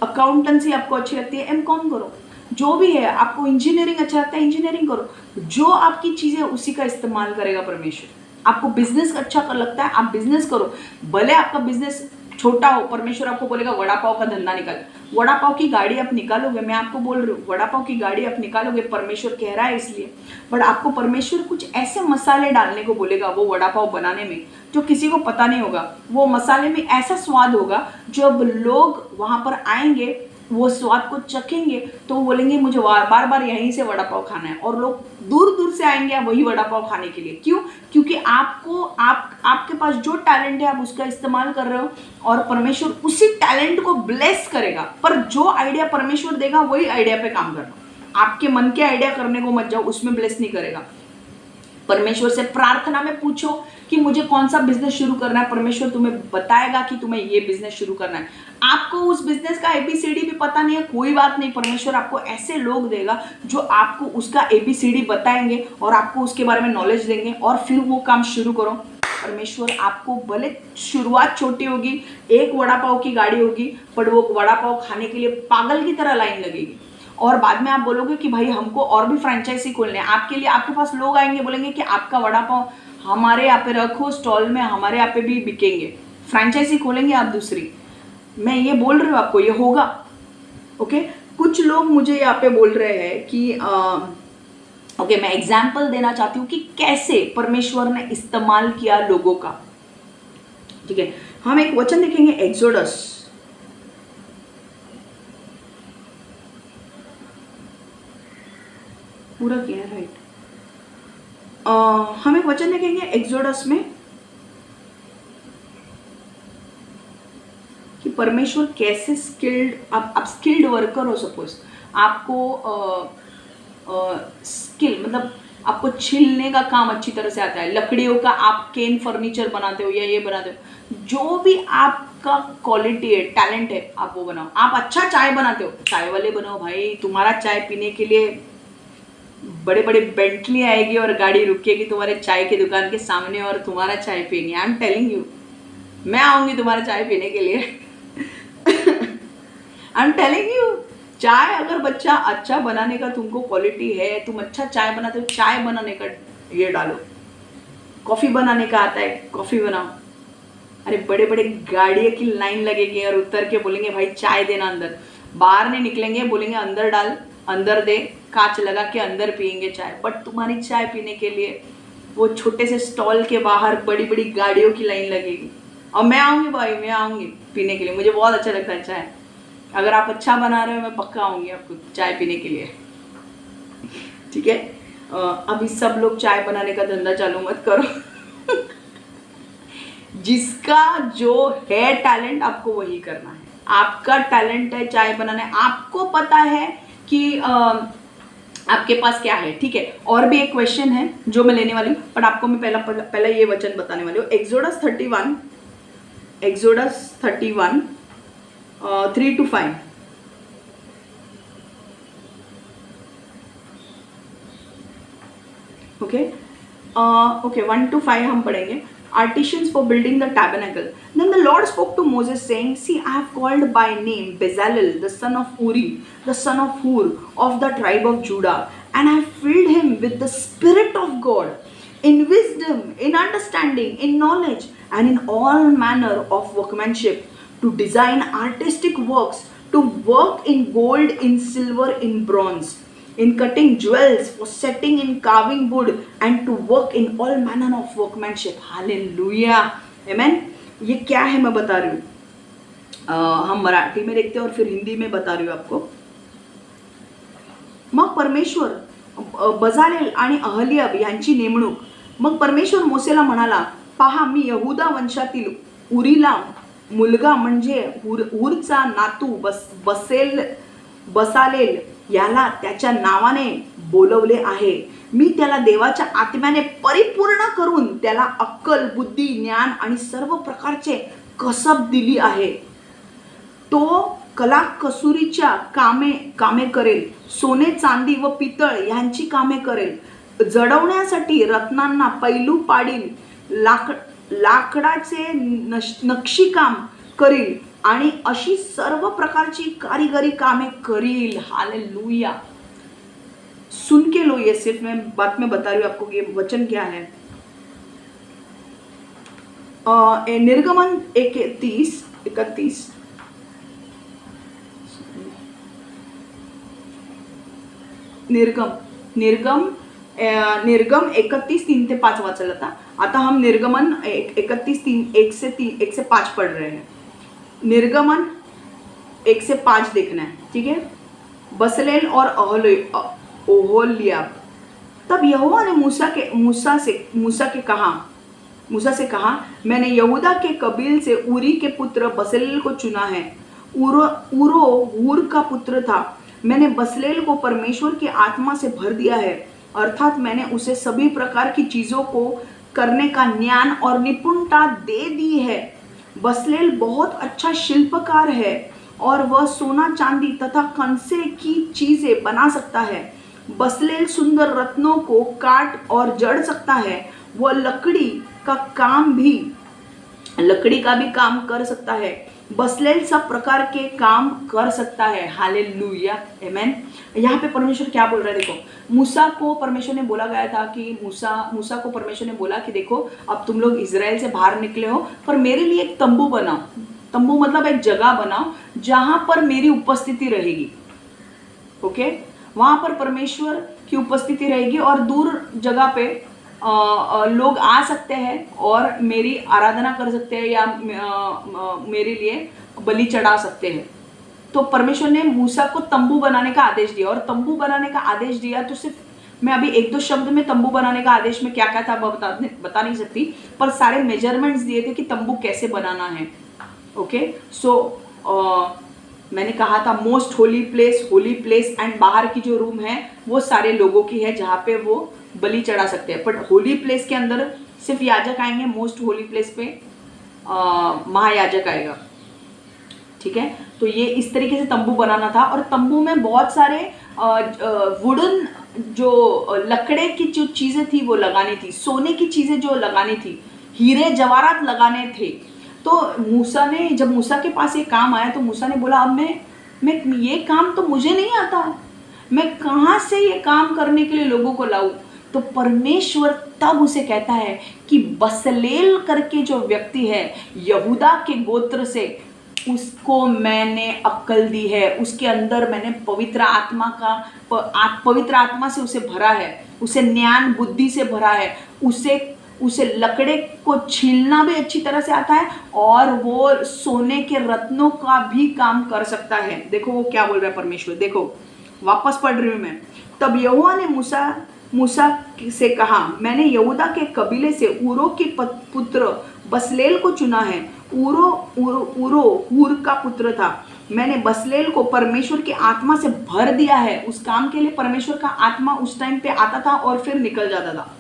अकाउंटेंसी आपको अच्छी लगती है, एमकॉम करो। जो भी है, आपको इंजीनियरिंग अच्छा लगता है, इंजीनियरिंग करो। जो आपकी चीज़ है उसी का इस्तेमाल करेगा परमेश्वर। आपको बिजनेस अच्छा कर लगता है, आप बिजनेस करो। भले आपका बिजनेस छोटा हो, परमेश्वर आपको बोलेगा वड़ा पाव का धंधा निकाल, वड़ा पाव की गाड़ी आप निकालोगे। मैं आपको बोल रही हूँ, वड़ा पाव की गाड़ी आप निकालोगे, परमेश्वर कह रहा है इसलिए। बट आपको परमेश्वर कुछ ऐसे मसाले डालने को बोलेगा वो वड़ा पाव बनाने में, जो किसी को पता नहीं होगा। वो मसाले में ऐसा स्वाद होगा, जब लोग वहाँ पर आएंगे, वो स्वाद को चखेंगे, तो वो बोलेंगे मुझे बार बार यहीं से वड़ा पाव खाना है। और लोग दूर दूर से आएंगे वही वड़ा पाव खाने के लिए। क्यों? क्योंकि आपके पास जो टैलेंट है आप उसका इस्तेमाल कर रहे हो, और परमेश्वर उसी टैलेंट को ब्लेस करेगा। पर जो आइडिया परमेश्वर देगा वही आइडिया पे काम करना। आपके मन के आइडिया करने को मत जाओ, उसमें ब्लेस नहीं करेगा। परमेश्वर से प्रार्थना में पूछो कि मुझे कौन सा बिजनेस शुरू करना है, परमेश्वर तुम्हें बताएगा कि तुम्हें ये बिजनेस शुरू करना है। आपको उस बिजनेस का एबीसीडी भी पता नहीं है, कोई बात नहीं, परमेश्वर आपको ऐसे लोग देगा जो आपको उसका एबीसीडी बताएंगे और आपको उसके बारे में नॉलेज देंगे, और फिर वो काम शुरू करो। परमेश्वर आपको, भले शुरुआत छोटी होगी, एक वड़ा पाव की गाड़ी होगी, पर वो वड़ा पाव खाने के लिए पागल की तरह लाइन लगेगी। और बाद में आप बोलोगे कि भाई हमको और भी फ्रेंचाइजी खोलने हैं। आपके लिए आपके पास लोग आएंगे, बोलेंगे कि आपका वड़ा पाव हमारे यहाँ पे रखो स्टॉल में, हमारे यहाँ पे भी बिकेंगे। फ्रेंचाइजी खोलेंगे आप दूसरी। मैं ये बोल रही हूँ आपको, ये होगा। ओके, कुछ लोग मुझे यहाँ पे बोल रहे हैं कि ओके, मैं एग्जाम्पल देना चाहती हूँ कि कैसे परमेश्वर ने इस्तेमाल किया लोगों का। ठीक है, हम एक वचन देखेंगे, एक्सोडस। पूरा किया, राइट। हम एक वचन देखेंगे एक्सोडस में कि परमेश्वर कैसे स्किल्ड, आप स्किल्ड वर्कर हो, सपोज आपको स्किल मतलब आपको छिलने का काम अच्छी तरह से आता है, लकड़ियों का आप केन फर्नीचर बनाते हो या ये बनाते हो, जो भी आपका क्वालिटी है, टैलेंट है, आप वो बनाओ। आप अच्छा चाय बनाते हो, चाय वाले बनाओ भाई। तुम्हारा चाय पीने के लिए बड़े बड़े बेंटली आएगी और गाड़ी रुकेगी तुम्हारे चाय की दुकान के सामने, और तुम्हारा चाय पीनी। आई एम टेलिंग यू, मैं आऊंगी तुम्हारा चाय पीने के लिए। आई एम टेलिंग यू, चाय अगर बच्चा अच्छा बनाने का तुमको क्वालिटी है, तुम अच्छा चाय बनाते हो, चाय बनाने का ये डालो। कॉफ़ी बनाने का आता है, कॉफ़ी बनाओ। अरे बड़े बड़े गाड़ियों की लाइन लगेगी और उतर के बोलेंगे भाई चाय देना अंदर। बाहर नहीं निकलेंगे, बोलेंगे अंदर डाल, अंदर दे, कांच लगा के अंदर पियेंगे चाय। बट तुम्हारी चाय पीने के लिए वो छोटे से स्टॉल के बाहर बड़ी बड़ी गाड़ियों की लाइन लगेगी। और मैं आऊँगी भाई, मैं आऊँगी पीने के लिए, मुझे बहुत अच्छा लगता है चाय। अगर आप अच्छा बना रहे हो, मैं पक्का आऊँगी आपको चाय पीने के लिए। ठीक है, अभी सब लोग चाय बनाने का धंधा चालू मत करो। जिसका जो है टैलेंट, आपको वही करना है। आपका टैलेंट है चाय बनाना, आपको पता है कि आपके पास क्या है। ठीक है, और भी एक क्वेश्चन है जो मैं लेने वाली हूँ, पर आपको मैं पहला ये वचन बताने वाली हूँ। एक्सोडस 31 3-5। ओके, 1-5 हम पढ़ेंगे। Artisans for building the tabernacle. Then the Lord spoke to Moses, saying, See, I have called by name Bezalel, the son of Uri, the son of Hur, of the tribe of Judah, and I have filled him with the Spirit of God, in wisdom, in understanding, in knowledge, and in all manner of workmanship, to design artistic works, to work in gold, in silver, in bronze, in cutting jewels, for setting in carving wood, and to work in all manner of workmanship. Hallelujah, amen. ये क्या है मैं बता रही हूँ। हम मराठी में देखते हैं और फिर हिंदी में बता रही हूँ आपको। मग परमेश्वर बजालेल आणि अहलियाब यांची नेमणूक। मग परमेश्वर मोसेला म्हणाला, पहा मी यहुदा वंशातील उरीला मुलगा म्हणजे हुरचा नातू बसेल बसालेल याला त्याच्या नावाने बोलवले आहे. मी त्याला देवाच्या आत्म्याने परिपूर्ण करून त्याला अक्कल, बुद्धी, ज्ञान आणि सर्व प्रकारचे कसब दिली आहे. तो कला कसुरीच्या कामे करेल, सोने, चांदी व पितळ यांची कामे करेल, जडवण्यासाठी रत्नांना पैलू पाडील, लाकडाचे नक्षीकाम करील आणि अशी सर्व प्रकारची कारीगरी कामे करील. हालेलुया. सुन के लो, ये सिर्फ मैं बात में बता रही हूँ आपको ये वचन क्या है. निर्गमन 31 निर्गम 31:3-5 वाचलं था. आता हम निर्गमन 31:1 से 5 पढ़ रहे हैं. निर्गमन 1 से 5 देखना है, ठीक है. बसलेल और ओहोलियाब. तब यहोवा ने मूसा से कहा, मैंने यहूदा के कबील से उरी के पुत्र बसलेल को चुना है. उरो हूर का पुत्र था. मैंने बसलेल को परमेश्वर की आत्मा से भर दिया है, अर्थात मैंने उसे सभी प्रकार की चीज़ों को करने का ज्ञान और निपुणता दे दी है. बसलेल बहुत अच्छा शिल्पकार है और वह सोना, चांदी तथा कंसे की चीज़ें बना सकता है. बसलेल सुंदर रत्नों को काट और जड़ सकता है. वह लकड़ी का भी काम कर सकता है. बसलेल सब प्रकार के काम कर सकता है. हालेलुया, आमेन. यहाँ पे परमेश्वर क्या बोल रहा है, देखो. मूसा को परमेश्वर ने बोला गया था कि मूसा को परमेश्वर ने बोला कि देखो, अब तुम लोग इजराइल से बाहर निकले हो, पर मेरे लिए एक तंबू बनाओ. तंबू मतलब एक जगह बनाओ जहां पर मेरी उपस्थिति रहेगी. ओके, वहां पर परमेश्वर की उपस्थिति रहेगी और दूर जगह पे लोग आ सकते हैं और मेरी आराधना कर सकते हैं या मेरे लिए बलि चढ़ा सकते हैं. तो परमेश्वर ने मूसा को तंबू बनाने का आदेश दिया. और तंबू बनाने का आदेश दिया तो सिर्फ मैं अभी 1-2 शब्द में तंबू बनाने का आदेश में क्या क्या था बता नहीं सकती, पर सारे मेजरमेंट्स दिए थे कि तंबू कैसे बनाना है. ओके, सो मैंने कहा था मोस्ट होली प्लेस एंड बाहर की जो रूम है वो सारे लोगों की है जहाँ पे वो बलि चढ़ा सकते हैं. बट होली प्लेस के अंदर सिर्फ याजक आएंगे. मोस्ट होली प्लेस पे महायाजक आएगा, ठीक है. तो ये इस तरीके से तंबू बनाना था. और तंबू में बहुत सारे वुडन जो लकड़े की जो चीज़ें थी वो लगानी थी, सोने की चीज़ें जो लगानी थी, हीरे जवाहरात लगाने थे. तो मूसा ने, जब मूसा के पास ये काम आया तो मूसा ने बोला, अब मैं ये काम तो मुझे नहीं आता, मैं कहाँ से ये काम करने के लिए लोगों को लाऊं. तो परमेश्वर तब उसे कहता है कि बसलेल करके जो व्यक्ति है यहूदा के गोत्र से, उसको मैंने अक्ल दी है, उसके अंदर मैंने पवित्र आत्मा से उसे भरा है, उसे ज्ञान बुद्धि से भरा है, उसे लकड़े को छीलना भी अच्छी तरह से आता है और वो सोने के रत्नों का भी काम कर सकता है. देखो वो क्या बोल रहा है परमेश्वर, देखो वापस पढ़ रही हूँ मैं. तब यहोवा ने मूसा से कहा, मैंने यहूदा के कबीले से उरो के पुत्र बसलेल को चुना है. उरो हूर का पुत्र था. मैंने बसलेल को परमेश्वर की आत्मा से भर दिया है. उस काम के लिए परमेश्वर का आत्मा उस टाइम पे आता था और फिर निकल जाता था.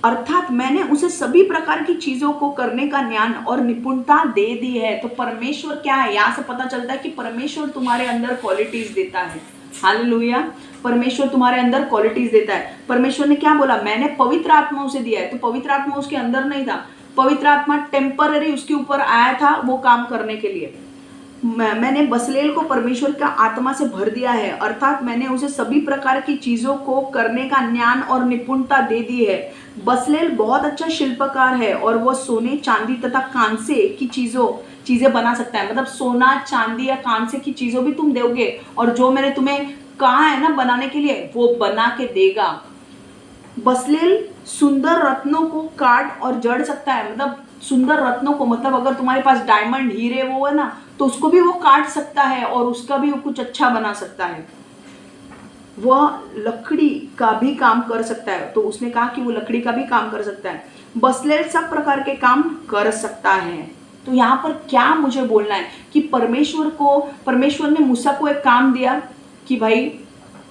अर्थात मैंने उसे सभी प्रकार की चीजों को करने का ज्ञान और निपुणता दे दी है. तो परमेश्वर क्या है, यहाँ से पता चलता है कि परमेश्वर तुम्हारे अंदर क्वालिटीज देता है. हालेलुया, परमेश्वर तुम्हारे अंदर क्वालिटीज देता है. परमेश्वर ने क्या बोला, मैंने पवित्र आत्मा उसे दिया है. तो पवित्र आत्मा उसके अंदर नहीं था, पवित्र आत्मा टेम्पररी उसके ऊपर आया था वो काम करने के लिए. मैंने बसलेल को परमेश्वर का आत्मा से भर दिया है, अर्थात मैंने उसे सभी प्रकार की चीजों को करने का ज्ञान और निपुणता दे दी है. बसलेल बहुत अच्छा शिल्पकार है और वह सोने, चांदी तथा कांसे की चीजें बना सकता है. मतलब सोना, चांदी या कांसे की चीजों भी तुम दोगे और जो मैंने तुम्हें कहा है ना बनाने के लिए वो बना के देगा. बसलेल सुंदर रत्नों को काट और जड़ सकता है. मतलब सुंदर रत्नों को, मतलब अगर तुम्हारे पास डायमंड, हीरे वो है ना, तो उसको भी वो काट सकता है और उसका भी वो कुछ अच्छा बना सकता है. वह लकड़ी का भी काम कर सकता है. तो उसने कहा कि वो लकड़ी का भी काम कर सकता है. बसलेल सब प्रकार के काम कर सकता है. तो यहाँ पर क्या मुझे बोलना है कि परमेश्वर ने मूसा को एक काम दिया कि भाई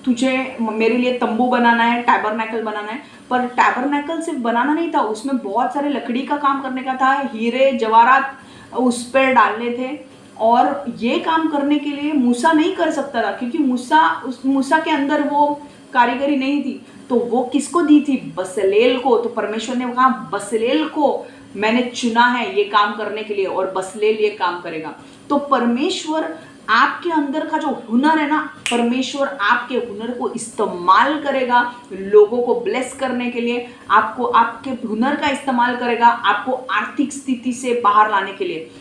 तुझे मेरे लिए तंबू बनाना है, टैबरनैकल बनाना है। पर टैबरनैकल सिर्फ बनाना नहीं था, उसमें बहुत सारे लकड़ी का काम करने का था, हीरे जवाहरात उस पर डालने थे। और ये काम करने के लिए मूसा नहीं कर सकता था, क्योंकि मूसा के अंदर वो कारीगरी नहीं थी। तो वो किसको दी थी? बसलेल को। तो परमेश्वर ने कहा बसलेल को मैंने चुना है ये काम करने के लिए, और बसलेल ये काम करेगा। तो परमेश्वर आपके अंदर का जो हुनर है ना, परमेश्वर आपके हुनर को इस्तेमाल करेगा लोगों को ब्लेस करने के लिए। आपको आपके हुनर का इस्तेमाल करेगा आपको आर्थिक स्थिति से बाहर लाने के लिए।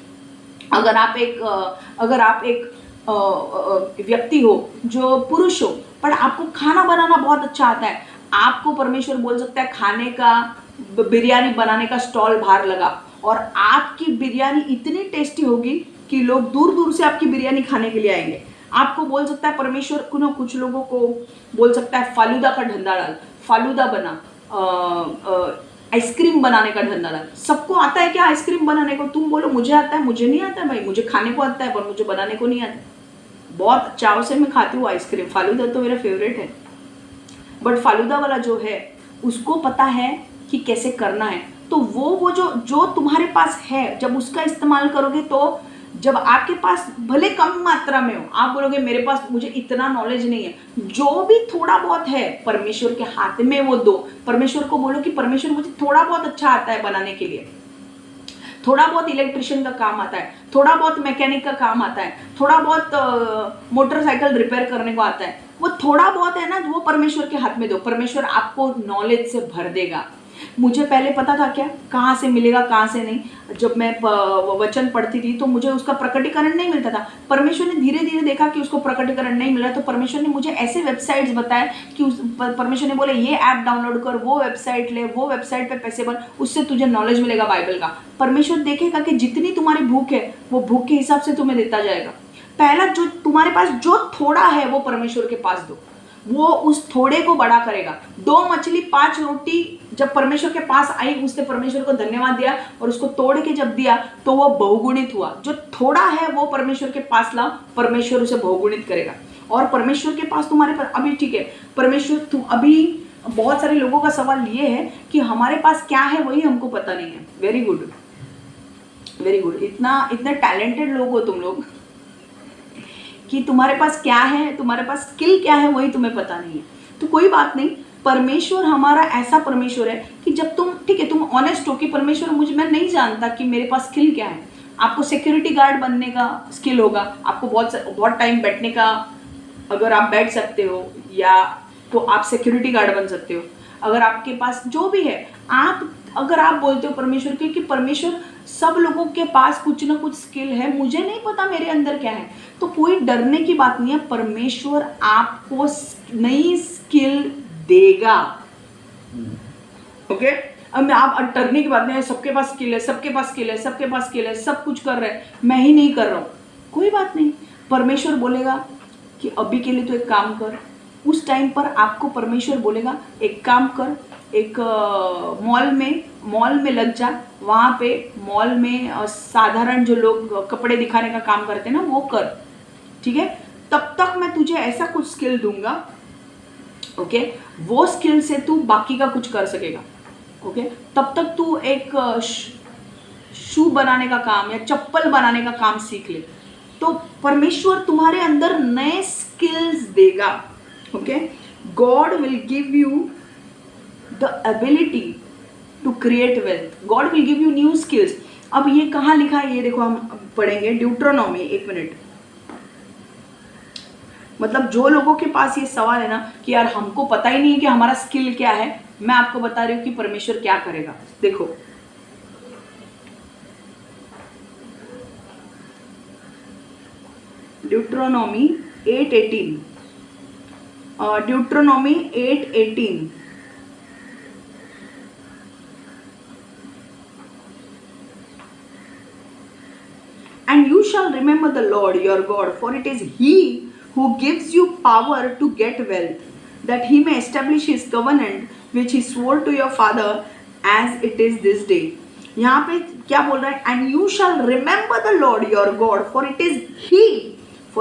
अगर आप एक व्यक्ति हो जो पुरुष हो, पर आपको खाना बनाना बहुत अच्छा आता है, आपको परमेश्वर बोल सकता है खाने का बिरयानी बनाने का स्टॉल बाहर लगा, और आपकी बिरयानी इतनी टेस्टी होगी कि लोग दूर दूर से आपकी बिरयानी खाने के लिए आएंगे। आपको बोल सकता है परमेश्वर कुछ लोगों को बोल सकता है फालूदा का धंधा डाल, फालूदा बना, आइसक्रीम बनाने का धंधा डाल। सबको आता है क्या आइसक्रीम बनाने को? तुम बोलो मुझे आता है, मुझे नहीं आता है भाई, मुझे खाने को आता है पर मुझे बनाने को नहीं आता। बहुत चाव से मैं खाती हूँ आइसक्रीम, फालूदा तो मेरा फेवरेट है। बट फालूदा वाला जो है उसको पता है कि कैसे करना है। तो वो जो तुम्हारे पास है, जब उसका इस्तेमाल करोगे, तो जब आपके पास भले कम मात्रा में हो, आप बोलोगे मेरे पास मुझे इतना नॉलेज नहीं है, जो भी थोड़ा बहुत है परमेश्वर के हाथ में वो दो। परमेश्वर को बोलो कि परमेश्वर मुझे थोड़ा बहुत अच्छा आता है बनाने के लिए, थोड़ा बहुत इलेक्ट्रिशियन का काम आता है, थोड़ा बहुत मैकेनिक का काम आता है, थोड़ा बहुत मोटरसाइकिल रिपेयर करने को आता है। वो थोड़ा बहुत है ना, वो परमेश्वर के हाथ में दो, परमेश्वर आपको नॉलेज से भर देगा। मुझे पहले पता था क्या कहाँ से मिलेगा कहाँ से नहीं। जब मैं वचन पढ़ती थी तो मुझे उसका प्रकटीकरण नहीं मिलता था। परमेश्वर ने धीरे धीरे देखा कि उसको प्रकटीकरण नहीं मिल रहा, तो परमेश्वर ने मुझे ऐसे वेबसाइट्स बताए कि परमेश्वर ने बोले ये ऐप डाउनलोड कर, वो वेबसाइट ले, वो वेबसाइट पे पैसे भर, उससे तुझे नॉलेज मिलेगा बाइबल का। परमेश्वर देखेगा कि जितनी तुम्हारी भूख है वो भूख के हिसाब से तुम्हें देता जाएगा। पहला जो तुम्हारे पास जो थोड़ा है वो परमेश्वर के पास दो, वो उस थोड़े को बड़ा करेगा। 2 मछली 5 रोटी जब परमेश्वर के पास आई, उसने परमेश्वर को धन्यवाद दिया और उसको तोड़ के जब दिया तो वो बहुगुणित हुआ। जो थोड़ा है वो परमेश्वर के पास लाओ, परमेश्वर उसे बहुगुणित करेगा। और परमेश्वर के पास तुम्हारे पास अभी ठीक है, परमेश्वर तुम अभी बहुत सारे लोगों का सवाल ये है कि हमारे पास क्या है वही हमको पता नहीं है। Very good, very good. इतने टैलेंटेड लोग हो तुम लोग कि तुम्हारे पास क्या है, तुम्हारे पास स्किल क्या है वही तुम्हें पता नहीं है। तो कोई बात नहीं, परमेश्वर हमारा ऐसा परमेश्वर है कि जब तुम ठीक है, तुम ऑनेस्ट हो कि परमेश्वर मैं नहीं जानता कि मेरे पास स्किल क्या है। आपको सिक्योरिटी गार्ड बनने का स्किल होगा, आपको बहुत टाइम बैठने का, अगर आप बैठ सकते हो या तो आप सिक्योरिटी गार्ड बन सकते हो। अगर आपके पास जो भी है, अगर आप बोलते हो परमेश्वर की कि परमेश्वर सब लोगों के पास कुछ ना कुछ स्किल है, मुझे नहीं पता मेरे अंदर क्या है, तो कोई डरने की बात नहीं है। परमेश्वर आपको नई स्किल देगा। ओके, अब आप डरने की बात नहीं है, सबके पास स्किल है, सबके पास स्किल है, सबके पास स्किल है, सब कुछ कर रहे हैं, मैं ही नहीं कर रहा हूँ। कोई बात नहीं, परमेश्वर बोलेगा कि अभी के लिए तो एक काम कर। उस टाइम पर आपको परमेश्वर बोलेगा एक काम कर, एक मॉल में लग जा, वहाँ पे मॉल में साधारण जो लोग कपड़े दिखाने का काम करते हैं ना वो कर, ठीक है। तब तक मैं तुझे ऐसा कुछ स्किल दूंगा, ओके, वो स्किल से तू बाकी का कुछ कर सकेगा। ओके, तब तक तू एक शू बनाने का काम या चप्पल बनाने का काम सीख ले। तो परमेश्वर तुम्हारे अंदर नए स्किल्स देगा। Okay, God will give you the ability to create wealth. God will give you new skills. अब ये कहाँ लिखा है ये देखो, हम पढ़ेंगे ड्यूट्रोनॉमी। एक मिनट, मतलब जो लोगों के पास ये सवाल है ना कि यार हमको पता ही नहीं है कि हमारा स्किल क्या है, मैं आपको बता रही हूँ कि परमेश्वर क्या करेगा। देखो ड्यूट्रोनॉमी 8:18, ड्यूट्रोनॉमी 8:18, and you shall remember the Lord your God, for it is He who gives you power to get wealth, that He may establish His covenant which He swore to your father as it is this day. यहाँ पे क्या बोल रहा है? And you shall remember the Lord your God, for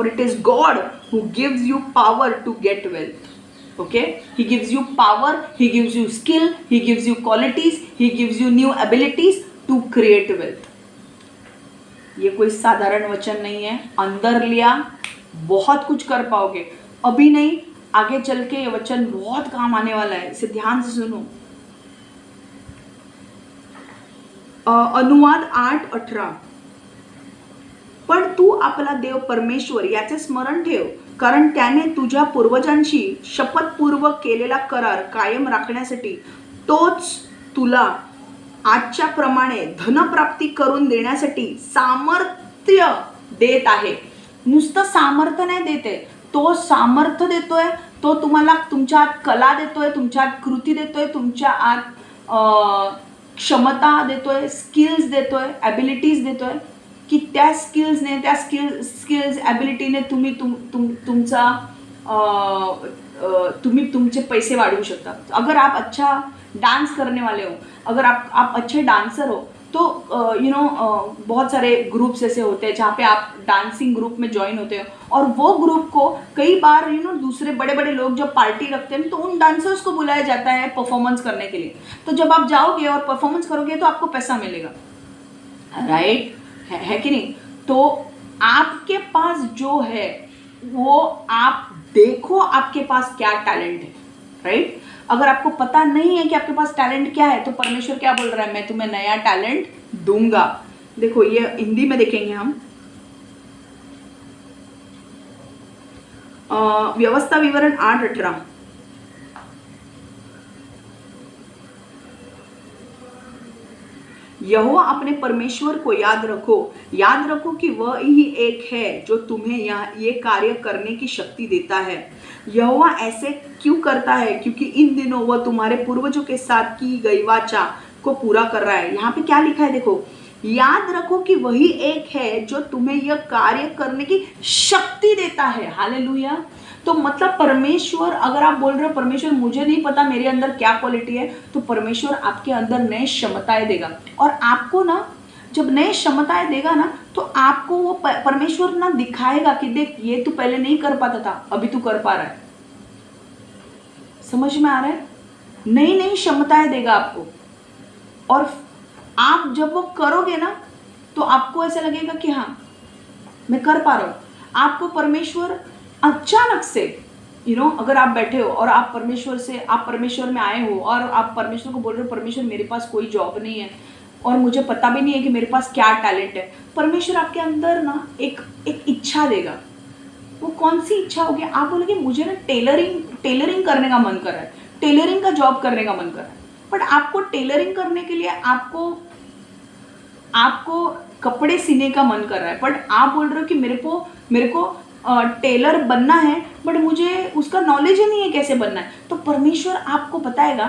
it is God who gives you power to get wealth. Okay, he gives you power, he gives you skill, he gives you qualities, he gives you new abilities to create wealth. ये कोई साधारण वचन नहीं है. अंदर लिया बहुत कुछ कर पाओगे, अभी नहीं, आगे चल के ये वचन बहुत काम आने वाला है. इसे ध्यान से सुनो. अनुवाद 8:18. पण तू आपला देव परमेश्वर याचे स्मरण ठेव, कारण त्याने तुझ्या पूर्वजांशी शपथपूर्वक केलेला करार कायम राखण्यासाठी तोच तुला आजच्या प्रमाणे धनप्राप्ती करून देण्यासाठी सामर्थ्य देत आहे. नुसतं सामर्थ्य नाही देते, तो सामर्थ्य देतोय, तो तुम्हाला तुमच्या आत कला देतोय, तुमच्या आत कृती देतोय, तुमच्या आत क्षमता देतोय, स्किल्स देतोय, ॲबिलिटीज देतोय, की त्या स्किल्सने, त्या स्किल्स ॲबिलिटीने तुम्ही तुमचा तुम्ही तुमचे पैसे वाढवू शकता. अगर आप अच्छा डांस करने वाले हो, अगर आप अच्छे डांसर हो, तो बहुत सारे ग्रुप्स ऐसे होते हैं जहाँ पे आप डांसिंग ग्रुप में ज्वाइन होते हो, और वो ग्रुप को कई बार दूसरे बड़े बड़े लोग जब पार्टी रखते हैं तो उन डांसर्स को बुलाया जाता है परफॉर्मेंस करने के लिए. तो जब आप जाओगे और परफॉर्मेंस करोगे तो आपको पैसा मिलेगा, राइट? है कि नहीं? तो आपके पास जो है वो आप देखो आपके पास क्या टैलेंट है, राइट? अगर आपको पता नहीं है कि आपके पास टैलेंट क्या है, तो परमेश्वर क्या बोल रहा है? मैं तुम्हें नया टैलेंट दूंगा. देखो ये हिंदी में देखेंगे हम. व्यवस्था विवरण 8:18. यहोवा अपने परमेश्वर को याद रखो कि वह ही एक है जो तुम्हें ये कार्य करने की शक्ति देता है. यहोवा ऐसे क्यों करता है? क्योंकि इन दिनों वह तुम्हारे पूर्वजों के साथ की गई वाचा को पूरा कर रहा है. यहाँ पे क्या लिखा है देखो, याद रखो कि वही एक है जो तुम्हें यह कार्य करने की शक्ति देता है. हालेलुया. तो मतलब परमेश्वर, अगर आप बोल रहे हो परमेश्वर मुझे नहीं पता मेरे अंदर क्या क्वालिटी है, तो परमेश्वर आपके अंदर नए क्षमताएं देगा. और आपको ना जब नए क्षमताएं देगा ना, तो आपको वो परमेश्वर ना दिखाएगा कि देख ये तू पहले नहीं कर पाता था, अभी तू कर पा रहा है. समझ में आ रहा है? नई नई क्षमताएं देगा आपको, और आप जब वो करोगे ना तो आपको ऐसा लगेगा कि हाँ मैं कर पा रहा हूँ. आपको परमेश्वर अचानक से अगर आप बैठे हो और आप परमेश्वर में आए हो और आप परमेश्वर को बोल रहे हो परमेश्वर मेरे पास कोई जॉब नहीं है और मुझे पता भी नहीं है कि मेरे पास क्या टैलेंट है, परमेश्वर आपके अंदर ना एक इच्छा देगा. वो कौन सी इच्छा होगी? आप बोलोगे मुझे ना टेलरिंग करने का मन कर रहा है, टेलरिंग का जॉब करने का मन कर रहा है. बट आपको टेलरिंग करने के लिए आपको कपड़े सीने का मन कर रहा है, बट आप बोल रहे हो कि मेरे को टेलर बनना है, बट मुझे उसका नॉलेज ही नहीं है कैसे बनना है. तो परमेश्वर आपको बताएगा,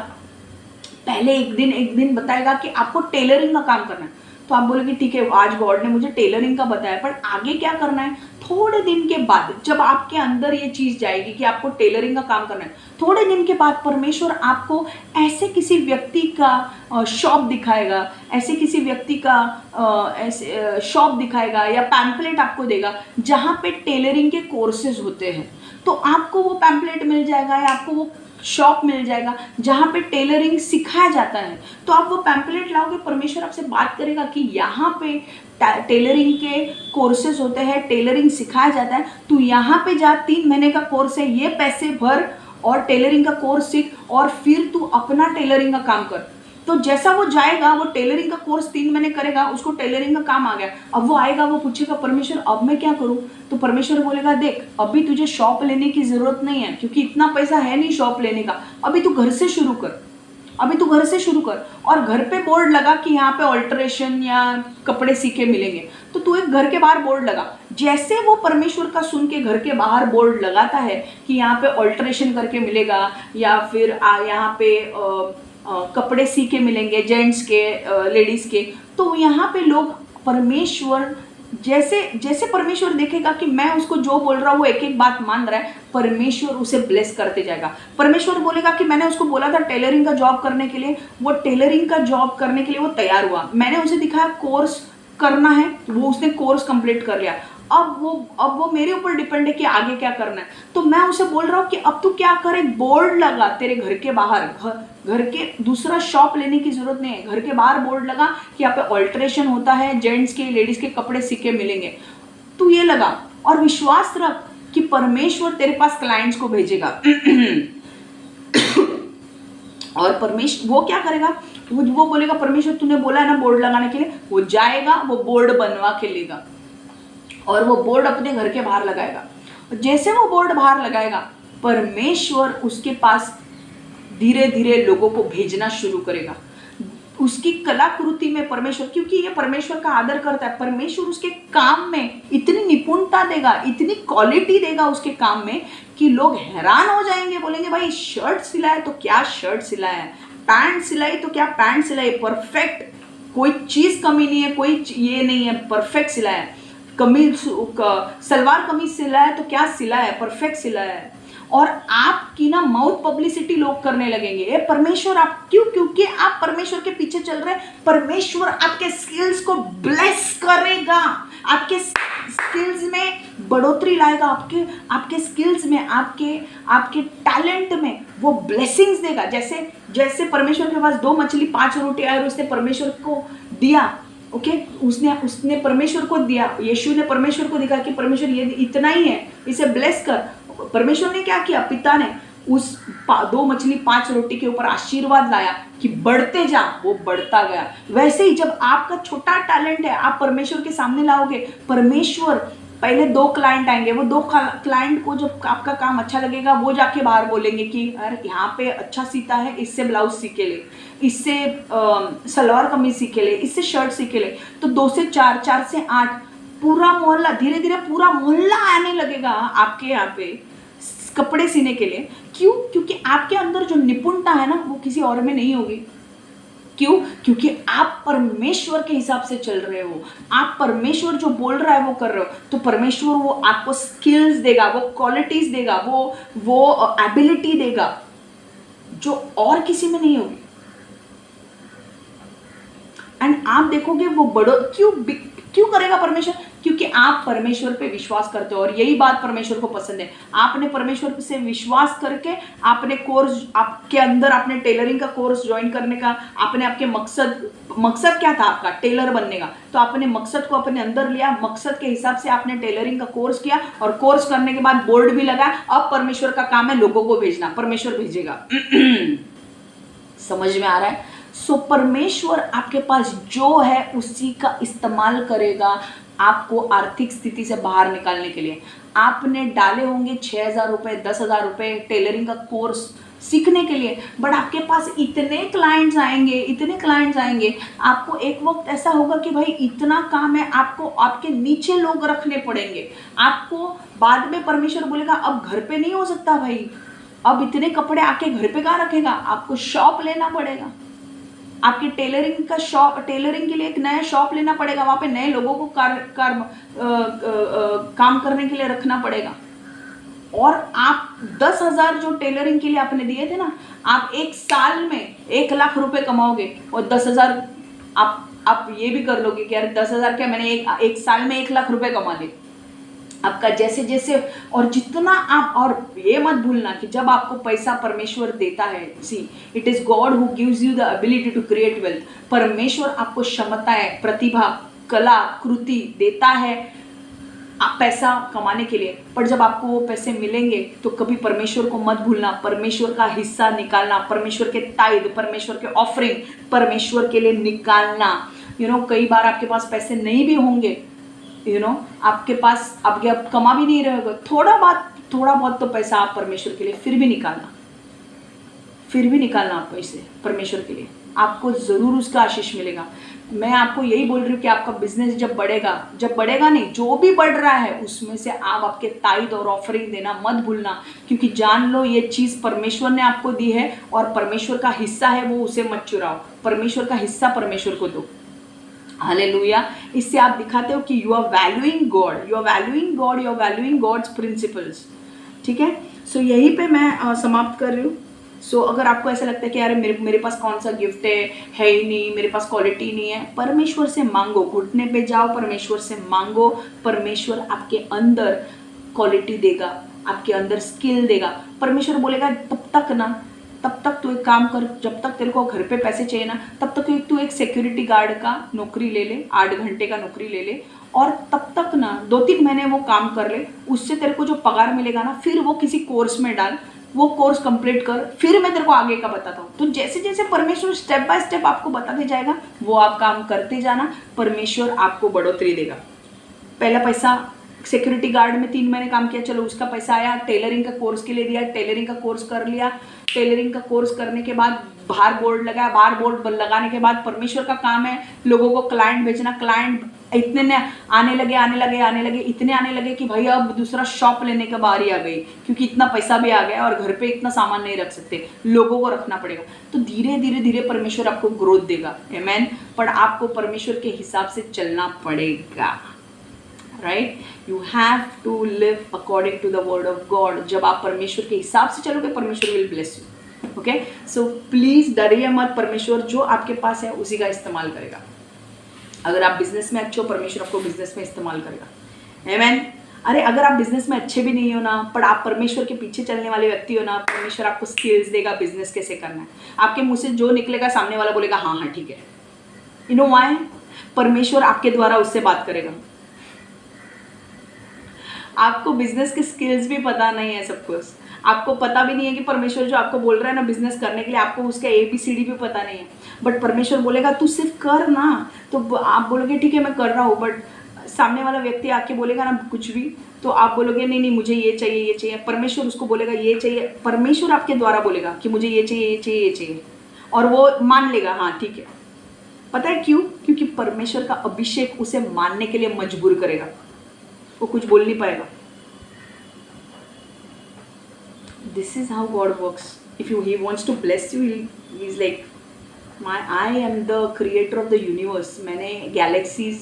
पहले एक दिन बताएगा कि आपको टेलरिंग का काम करना है. तो आप बोलोगे ठीक है आज गॉड ने मुझे टेलरिंग का बताया, पर आगे क्या करना है? थोड़े दिन के बाद जब आपके अंदर ये चीज़ जाएगी कि आपको टेलरिंग का काम करना है, थोड़े दिन के बाद परमेश्वर आपको ऐसे किसी व्यक्ति का शॉप दिखाएगा, ऐसे किसी व्यक्ति का शॉप दिखाएगा या पैम्पलेट आपको देगा जहाँ पे टेलरिंग के कोर्सेज होते हैं. तो आपको वो पैम्पलेट मिल जाएगा या आपको वो शॉप मिल जाएगा जहाँ पे टेलरिंग सिखाया जाता है. तो आप वो पैम्पलेट लाओगे, परमेश्वर आपसे बात करेगा कि यहाँ पे टेलरिंग के कोर्सेज होते हैं, टेलरिंग सिखाया जाता है, तू यहाँ पे जा, 3 महीने का कोर्स है, ये पैसे भर और टेलरिंग का कोर्स सीख और फिर तू अपना टेलरिंग का काम कर. तो जैसा वो जाएगा, वो टेलरिंग का कोर्स 3 महीने करेगा, उसको टेलरिंग का काम आ गया. अब वो आएगा, वो पूछेगा परमेश्वर अब मैं क्या करूँ? तो परमेश्वर बोलेगा देख अभी तुझे शॉप लेने की ज़रूरत नहीं है, क्योंकि इतना पैसा है नहीं शॉप लेने का. अभी तू घर से शुरू कर, और घर पे बोर्ड लगा कि यहाँ पे ऑल्टरेशन या कपड़े सीखे मिलेंगे. तो तू एक घर के बाहर बोर्ड लगा. जैसे वो परमेश्वर का सुन के घर के बाहर बोर्ड लगाता है कि यहाँ पे ऑल्टरेशन करके मिलेगा या फिर यहाँ पे कपड़े सीखे मिलेंगे जेंट्स के, लेडीज़ के, तो यहाँ पे लोग परमेश्वर जैसे जैसे परमेश्वर देखेगा कि मैं उसको जो बोल रहा हूँ वो एक एक बात मान रहा है, परमेश्वर उसे ब्लेस करते जाएगा। परमेश्वर बोलेगा कि मैंने उसको बोला था टेलरिंग का जॉब करने के लिए, वो टेलरिंग का जॉब करने के लिए वो तैयार हुआ। मैंने उसे दिखाया कोर्स करना है, वो उसने कोर्स कंप्लीट कर लिया। अब वो मेरे ऊपर डिपेंड है कि आगे क्या करना है। तो मैं उसे बोल रहा हूँ कि अब तू क्या कर, एक बोर्ड लगा तेरे घर के बाहर, घर के दूसरा शॉप लेने की जरूरत नहीं है, घर के बाहर बोर्ड लगा कि यहाँ पे ऑल्ट्रेशन होता है, जेंट्स के लेडीज के कपड़े सीखे मिलेंगे। तू ये लगा और विश्वास रख कि परमेश्वर तेरे पास क्लाइंट्स को भेजेगा। और परमेश्वर वो क्या करेगा, वो बोलेगा परमेश्वर तूने बोला है ना बोर्ड लगाने के लिए, वो जाएगा, वो बोर्ड बनवा के लेगा और वो बोर्ड अपने घर के बाहर लगाएगा। जैसे वो बोर्ड बाहर लगाएगा, परमेश्वर उसके पास धीरे धीरे लोगों को भेजना शुरू करेगा। उसकी कलाकृति में परमेश्वर, क्योंकि ये परमेश्वर का आदर करता है, परमेश्वर उसके काम में इतनी निपुणता देगा, इतनी क्वालिटी देगा उसके काम में कि लोग हैरान हो जाएंगे, बोलेंगे भाई शर्ट सिलाया तो क्या शर्ट सिलाया है, पैंट सिलाई तो क्या पैंट सिलाई, परफेक्ट, कोई चीज कमी नहीं है, कोई ये नहीं है, परफेक्ट सिलाया है। कमीज सलवार कमीज सिलाया है तो क्या सिलाया है, परफेक्ट सिलाया है। और आपकी ना माउथ पब्लिसिटी लोग करने लगेंगे, ये परमेश्वर आप क्यों, क्योंकि आप परमेश्वर के पीछे चल रहे हैं। परमेश्वर आपके स्किल्स को ब्लेस करेगा, आपके स्किल्स में बढ़ोतरी लाएगा, आपके स्किल्स में, आपके टैलेंट में वो ब्लेसिंग्स देगा। जैसे जैसे परमेश्वर के पास 2 मछली 5 रोटी आए और उसने परमेश्वर को दिया, ओके, उसने परमेश्वर को दिया, यीशु ने परमेश्वर को दिखा कि परमेश्वर ये इतना ही है, इसे ब्लेस कर। परमेश्वर ने क्या किया, पिता ने उस 2 मछली 5 रोटी के ऊपर आशीर्वाद लाया कि बढ़ते जा, वो बढ़ता गया। वैसे ही जब आपका छोटा टैलेंट है, आप परमेश्वर के सामने लाओगे, परमेश्वर पहले 2 क्लाइंट आएंगे, वो 2 क्लाइंट को जब आपका काम अच्छा लगेगा, वो जाके बाहर बोलेंगे कि अरे यहाँ पे अच्छा सीता है, इससे ब्लाउज सीखे ले, इससे सलवार कमीज सीखे ले, इससे शर्ट सीखे ले। तो 2 से 4, 4 से 8, पूरा मोहल्ला, धीरे धीरे पूरा मोहल्ला आने लगेगा आपके यहाँ पे कपड़े सीने के लिए। क्यों? क्योंकि आपके अंदर जो निपुणता है ना, वो किसी और में नहीं होगी। क्यों? क्योंकि आप परमेश्वर के हिसाब से चल रहे हो, आप परमेश्वर जो बोल रहा है वो कर रहे हो। तो परमेश्वर वो आपको स्किल्स देगा, वो क्वालिटीज देगा, वो एबिलिटी देगा जो और किसी में नहीं होगी। एंड आप देखोगे वो क्यों करेगा परमेश्वर? क्योंकि आप परमेश्वर पे विश्वास करते हो। और यही बात परमेश्वर को पसंद है। आपने परमेश्वर से विश्वास करके आपने कोर्स, आपके अंदर आपने टेलरिंग का कोर्स ज्वाइन करने का, आपने आपके मकसद क्या था आपका, टेलर बनने का। तो आपने मकसद को अपने अंदर लिया, मकसद के हिसाब से आपने टेलरिंग का कोर्स किया और कोर्स करने के बाद बोर्ड भी लगाया। अब परमेश्वर का काम है लोगों को भेजना, परमेश्वर भेजेगा। समझ में आ रहा है? सो परमेश्वर आपके पास जो है उसी का इस्तेमाल करेगा आपको आर्थिक स्थिति से बाहर निकालने के लिए। आपने डाले होंगे 6,000 रुपये, 10,000 रुपये टेलरिंग का कोर्स सीखने के लिए, बट आपके पास इतने क्लाइंट्स आएंगे, आपको एक वक्त ऐसा होगा कि भाई इतना काम है, आपको आपके नीचे लोग रखने पड़ेंगे। आपको बाद में परमेश्वर बोलेगा अब घर पे नहीं हो सकता भाई, अब इतने कपड़े आके घर पे कहाँ रखेगा, आपको शॉप लेना पड़ेगा। आपकी टेलरिंग के लिए एक नया शॉप लेना पड़ेगा, वहाँ पे नए लोगों को काम करने के लिए रखना पड़ेगा। और आप 10,000 जो टेलरिंग के लिए आपने दिए थे ना, आप 1 साल में 1 लाख रुपए कमाओगे और 10,000 आप ये भी कर लोगे कि यार 10,000 क्या, मैंने एक साल में 1 लाख रुपए कमा लिए। आपका जैसे और जितना आप, और ये मत भूलना कि जब आपको पैसा परमेश्वर देता है, see it is God who gives you the ability to create wealth. परमेश्वर आपको क्षमताएं, प्रतिभा, कला कृति देता है पैसा कमाने के लिए। पर जब आपको वो पैसे मिलेंगे तो कभी परमेश्वर को मत भूलना, परमेश्वर का हिस्सा निकालना, परमेश्वर के ताइद, परमेश्वर के ऑफरिंग परमेश्वर के लिए निकालना। कई बार आपके पास पैसे नहीं भी होंगे, आपके पास आप कमा भी नहीं रहे हो, थोड़ा बहुत तो पैसा आप परमेश्वर के लिए फिर भी निकालना आप पैसे परमेश्वर के लिए, आपको ज़रूर उसका आशीष मिलेगा। मैं आपको यही बोल रही हूँ कि आपका बिजनेस जब बढ़ेगा नहीं, जो भी बढ़ रहा है उसमें से आप आपके ताइद और ऑफरिंग देना मत भूलना, क्योंकि जान लो ये चीज़ परमेश्वर ने आपको दी है और परमेश्वर का हिस्सा है, वो उसे मत चुराओ। परमेश्वर का हिस्सा परमेश्वर को दो। हालेलुया। इससे आप दिखाते हो कि you are valuing God, you are valuing God, you are valuing God's principles. ठीक है, सो यहीं पे मैं समाप्त कर रही हूँ। सो अगर आपको ऐसा लगता है कि यार मेरे पास कौन सा गिफ्ट है ही नहीं, मेरे पास क्वालिटी नहीं है, परमेश्वर से मांगो, घुटने पे जाओ, परमेश्वर से मांगो। परमेश्वर आपके अंदर क्वालिटी देगा, आपके अंदर स्किल देगा। परमेश्वर बोलेगा तब तक तू एक काम कर, जब तक तेरे को घर पे पैसे चाहिए ना, तब तक तू एक सिक्योरिटी गार्ड का नौकरी ले ले, 8 घंटे का नौकरी ले ले, और तब तक ना 2-3 महीने वो काम कर ले। उससे तेरे को जो पगार मिलेगा ना, फिर वो किसी कोर्स में डाल, वो कोर्स कंप्लीट कर, फिर मैं तेरे को आगे का बताता हूँ। तो जैसे जैसे परमेश्वर स्टेप बाय स्टेप आपको बताते जाएगा, वो आप काम करते जाना, परमेश्वर आपको बढ़ोतरी देगा। पहला पैसा सिक्योरिटी गार्ड में 3 महीने काम किया, चलो उसका पैसा आया। टेलरिंग का कोर्स के लिए दिया, टेलरिंग का कोर्स कर लिया। टेलरिंग का कोर्स करने के बाद बाहर बोर्ड लगाया, बाहर बोर्ड लगाने के बाद परमेश्वर का काम है लोगों को क्लाइंट बेचना। क्लाइंट इतने ने आने लगे, इतने आने लगे कि भाई अब दूसरा शॉप लेने की बारी आ गई, क्योंकि इतना पैसा भी आ गया और घर पे इतना सामान नहीं रख सकते, लोगों को रखना पड़ेगा। तो धीरे धीरे परमेश्वर आपको ग्रोथ देगा, आमेन। पर आपको परमेश्वर के हिसाब से चलना पड़ेगा, right. You have to live according to the word of God. जब आप परमेश्वर के हिसाब से चलोगे, परमेश्वर will bless you. Okay, so please डरिए मत, परमेश्वर जो आपके पास है उसी का इस्तेमाल करेगा। अगर आप बिजनेस में अच्छे हो, परमेश्वर आपको बिजनेस में इस्तेमाल करेगा, आमेन। अरे अगर आप बिजनेस में अच्छे भी नहीं हो ना, पर आप परमेश्वर के पीछे चलने वाले व्यक्ति हो ना, परमेश्वर आपको स्किल्स देगा बिजनेस कैसे करना है। आपके मुंह से जो निकलेगा, सामने वाला बोलेगा हाँ हाँ ठीक है। You know why? परमेश्वर आपके द्वारा उससे बात करेगा। आपको बिजनेस के स्किल्स भी पता नहीं है, सब कुछ आपको पता भी नहीं है कि परमेश्वर जो आपको बोल रहा है ना बिजनेस करने के लिए, आपको उसका ABCD भी पता नहीं है। बट परमेश्वर बोलेगा तू सिर्फ कर ना, तो आप बोलोगे ठीक है मैं कर रहा हूँ, बट सामने वाला व्यक्ति आके बोलेगा ना कुछ भी, तो आप बोलोगे नहीं मुझे ये चाहिए, ये चाहिए। परमेश्वर उसको बोलेगा ये चाहिए, परमेश्वर आपके द्वारा बोलेगा कि मुझे ये चाहिए, ये चाहिए, ये चाहिए, और वो मान लेगा हाँ ठीक है। पता है क्यों? क्योंकि परमेश्वर का अभिषेक उसे मानने के लिए मजबूर करेगा, वो कुछ बोल नहीं पाएगा। This is how God works. If He wants to bless you, He's like, I am the creator of the universe. मैंने गैलेक्सीज,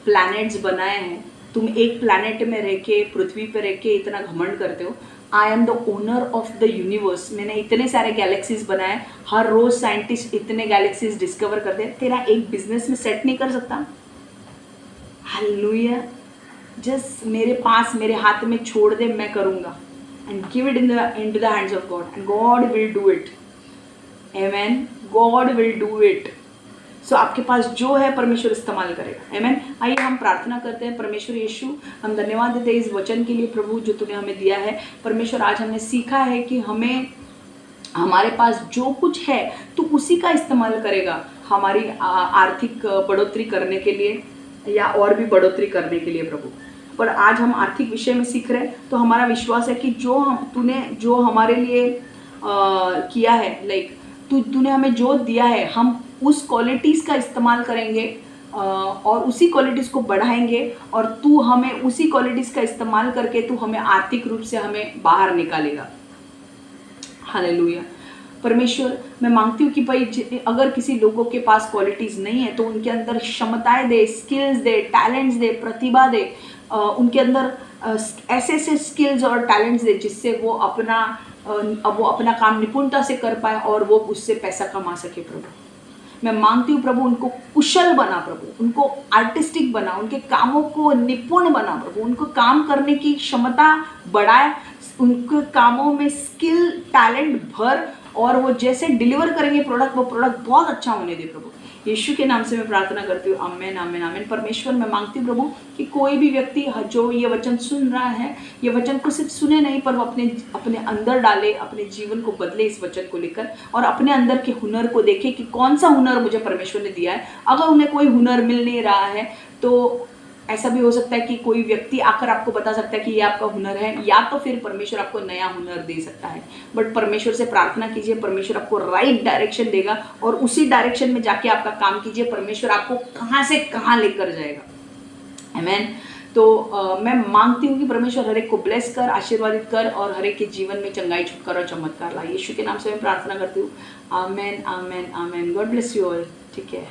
प्लैनेट्स बनाए हैं। तुम एक प्लैनेट में रह के, पृथ्वी पे रह के इतना घमंड करते हो। I am the owner of the universe. मैंने इतने सारे गैलेक्सीज बनाए, हर रोज साइंटिस्ट इतने गैलेक्सीज डिस्कवर करते हैं। तेरा एक बिजनेस में सेट नहीं कर सकता? हालेलुया। जस्ट मेरे पास, मेरे हाथ में छोड़ दे, मैं करूँगा। And give it into the hands of God, and God will do it. Amen. God will do it. So आपके पास जो है परमेश्वर इस्तेमाल करेगा, आमेन। आइए हम प्रार्थना करते हैं। परमेश्वर यीशु, हम धन्यवाद देते हैं इस वचन के लिए प्रभु जो तूने हमें दिया है। परमेश्वर आज हमने सीखा है कि हमें, हमारे पास जो कुछ है तू उसी का इस्तेमाल करेगा हमारी आर्थिक बढ़ोतरी करने के लिए, या और भी बढ़ोतरी करने के लिए प्रभु। पर आज हम आर्थिक विषय में सीख रहे हैं, तो हमारा विश्वास है कि तूने जो हमारे लिए किया है, लाइक तूने हमें जो दिया है, हम उस क्वालिटीज़ का इस्तेमाल करेंगे और उसी क्वालिटीज़ को बढ़ाएंगे, और तू हमें उसी क्वालिटीज़ का इस्तेमाल करके तू हमें आर्थिक रूप से हमें बाहर निकालेगा। हालेलुया। परमेश्वर, मैं मांगती हूँ कि भाई अगर किसी लोगों के पास क्वालिटीज़ नहीं है, तो उनके अंदर क्षमताएं दे, स्किल्स दे, टैलेंट्स दे, प्रतिभा दे, उनके अंदर ऐसे स्किल्स और टैलेंट्स दे जिससे वो अपना काम निपुणता से कर पाए और वो उससे पैसा कमा सके प्रभु। मैं मांगती हूँ प्रभु, उनको कुशल बना प्रभु, उनको आर्टिस्टिक बना, उनके कामों को निपुण बना प्रभु, उनको काम करने की क्षमता बढ़ाए, उनके कामों में स्किल टैलेंट भर, और वो जैसे डिलीवर करेंगे प्रोडक्ट, वो प्रोडक्ट बहुत अच्छा होने दे प्रभु। यीशु के नाम से मैं प्रार्थना करती हूँ, आमेन आमेन आमेन। परमेश्वर, मैं मांगती हूँ प्रभु कि कोई भी व्यक्ति जो ये वचन सुन रहा है, ये वचन को सिर्फ सुने नहीं, पर वो अपने अंदर डाले, अपने जीवन को बदले इस वचन को लेकर, और अपने अंदर के हुनर को देखे कि कौन सा हुनर मुझे परमेश्वर ने दिया है। अगर उन्हें कोई हुनर मिल नहीं रहा है, तो ऐसा भी हो सकता है कि कोई व्यक्ति आकर आपको बता सकता है कि ये आपका हुनर है, या तो फिर परमेश्वर आपको नया हुनर दे सकता है। बट परमेश्वर से प्रार्थना कीजिए, परमेश्वर आपको राइट डायरेक्शन देगा, और उसी डायरेक्शन में जाके आपका काम कीजिए, परमेश्वर आपको कहाँ से कहाँ लेकर जाएगा, आमेन। तो मैं मांगती हूँ कि परमेश्वर हर एक को ब्लेस कर, आशीर्वादित कर, और हर एक के जीवन में चंगाई, छुटकारा और चमत्कार ला। यीशु के नाम से मैं प्रार्थना करती हूँ, amen amen amen. God bless you all. ठीक है।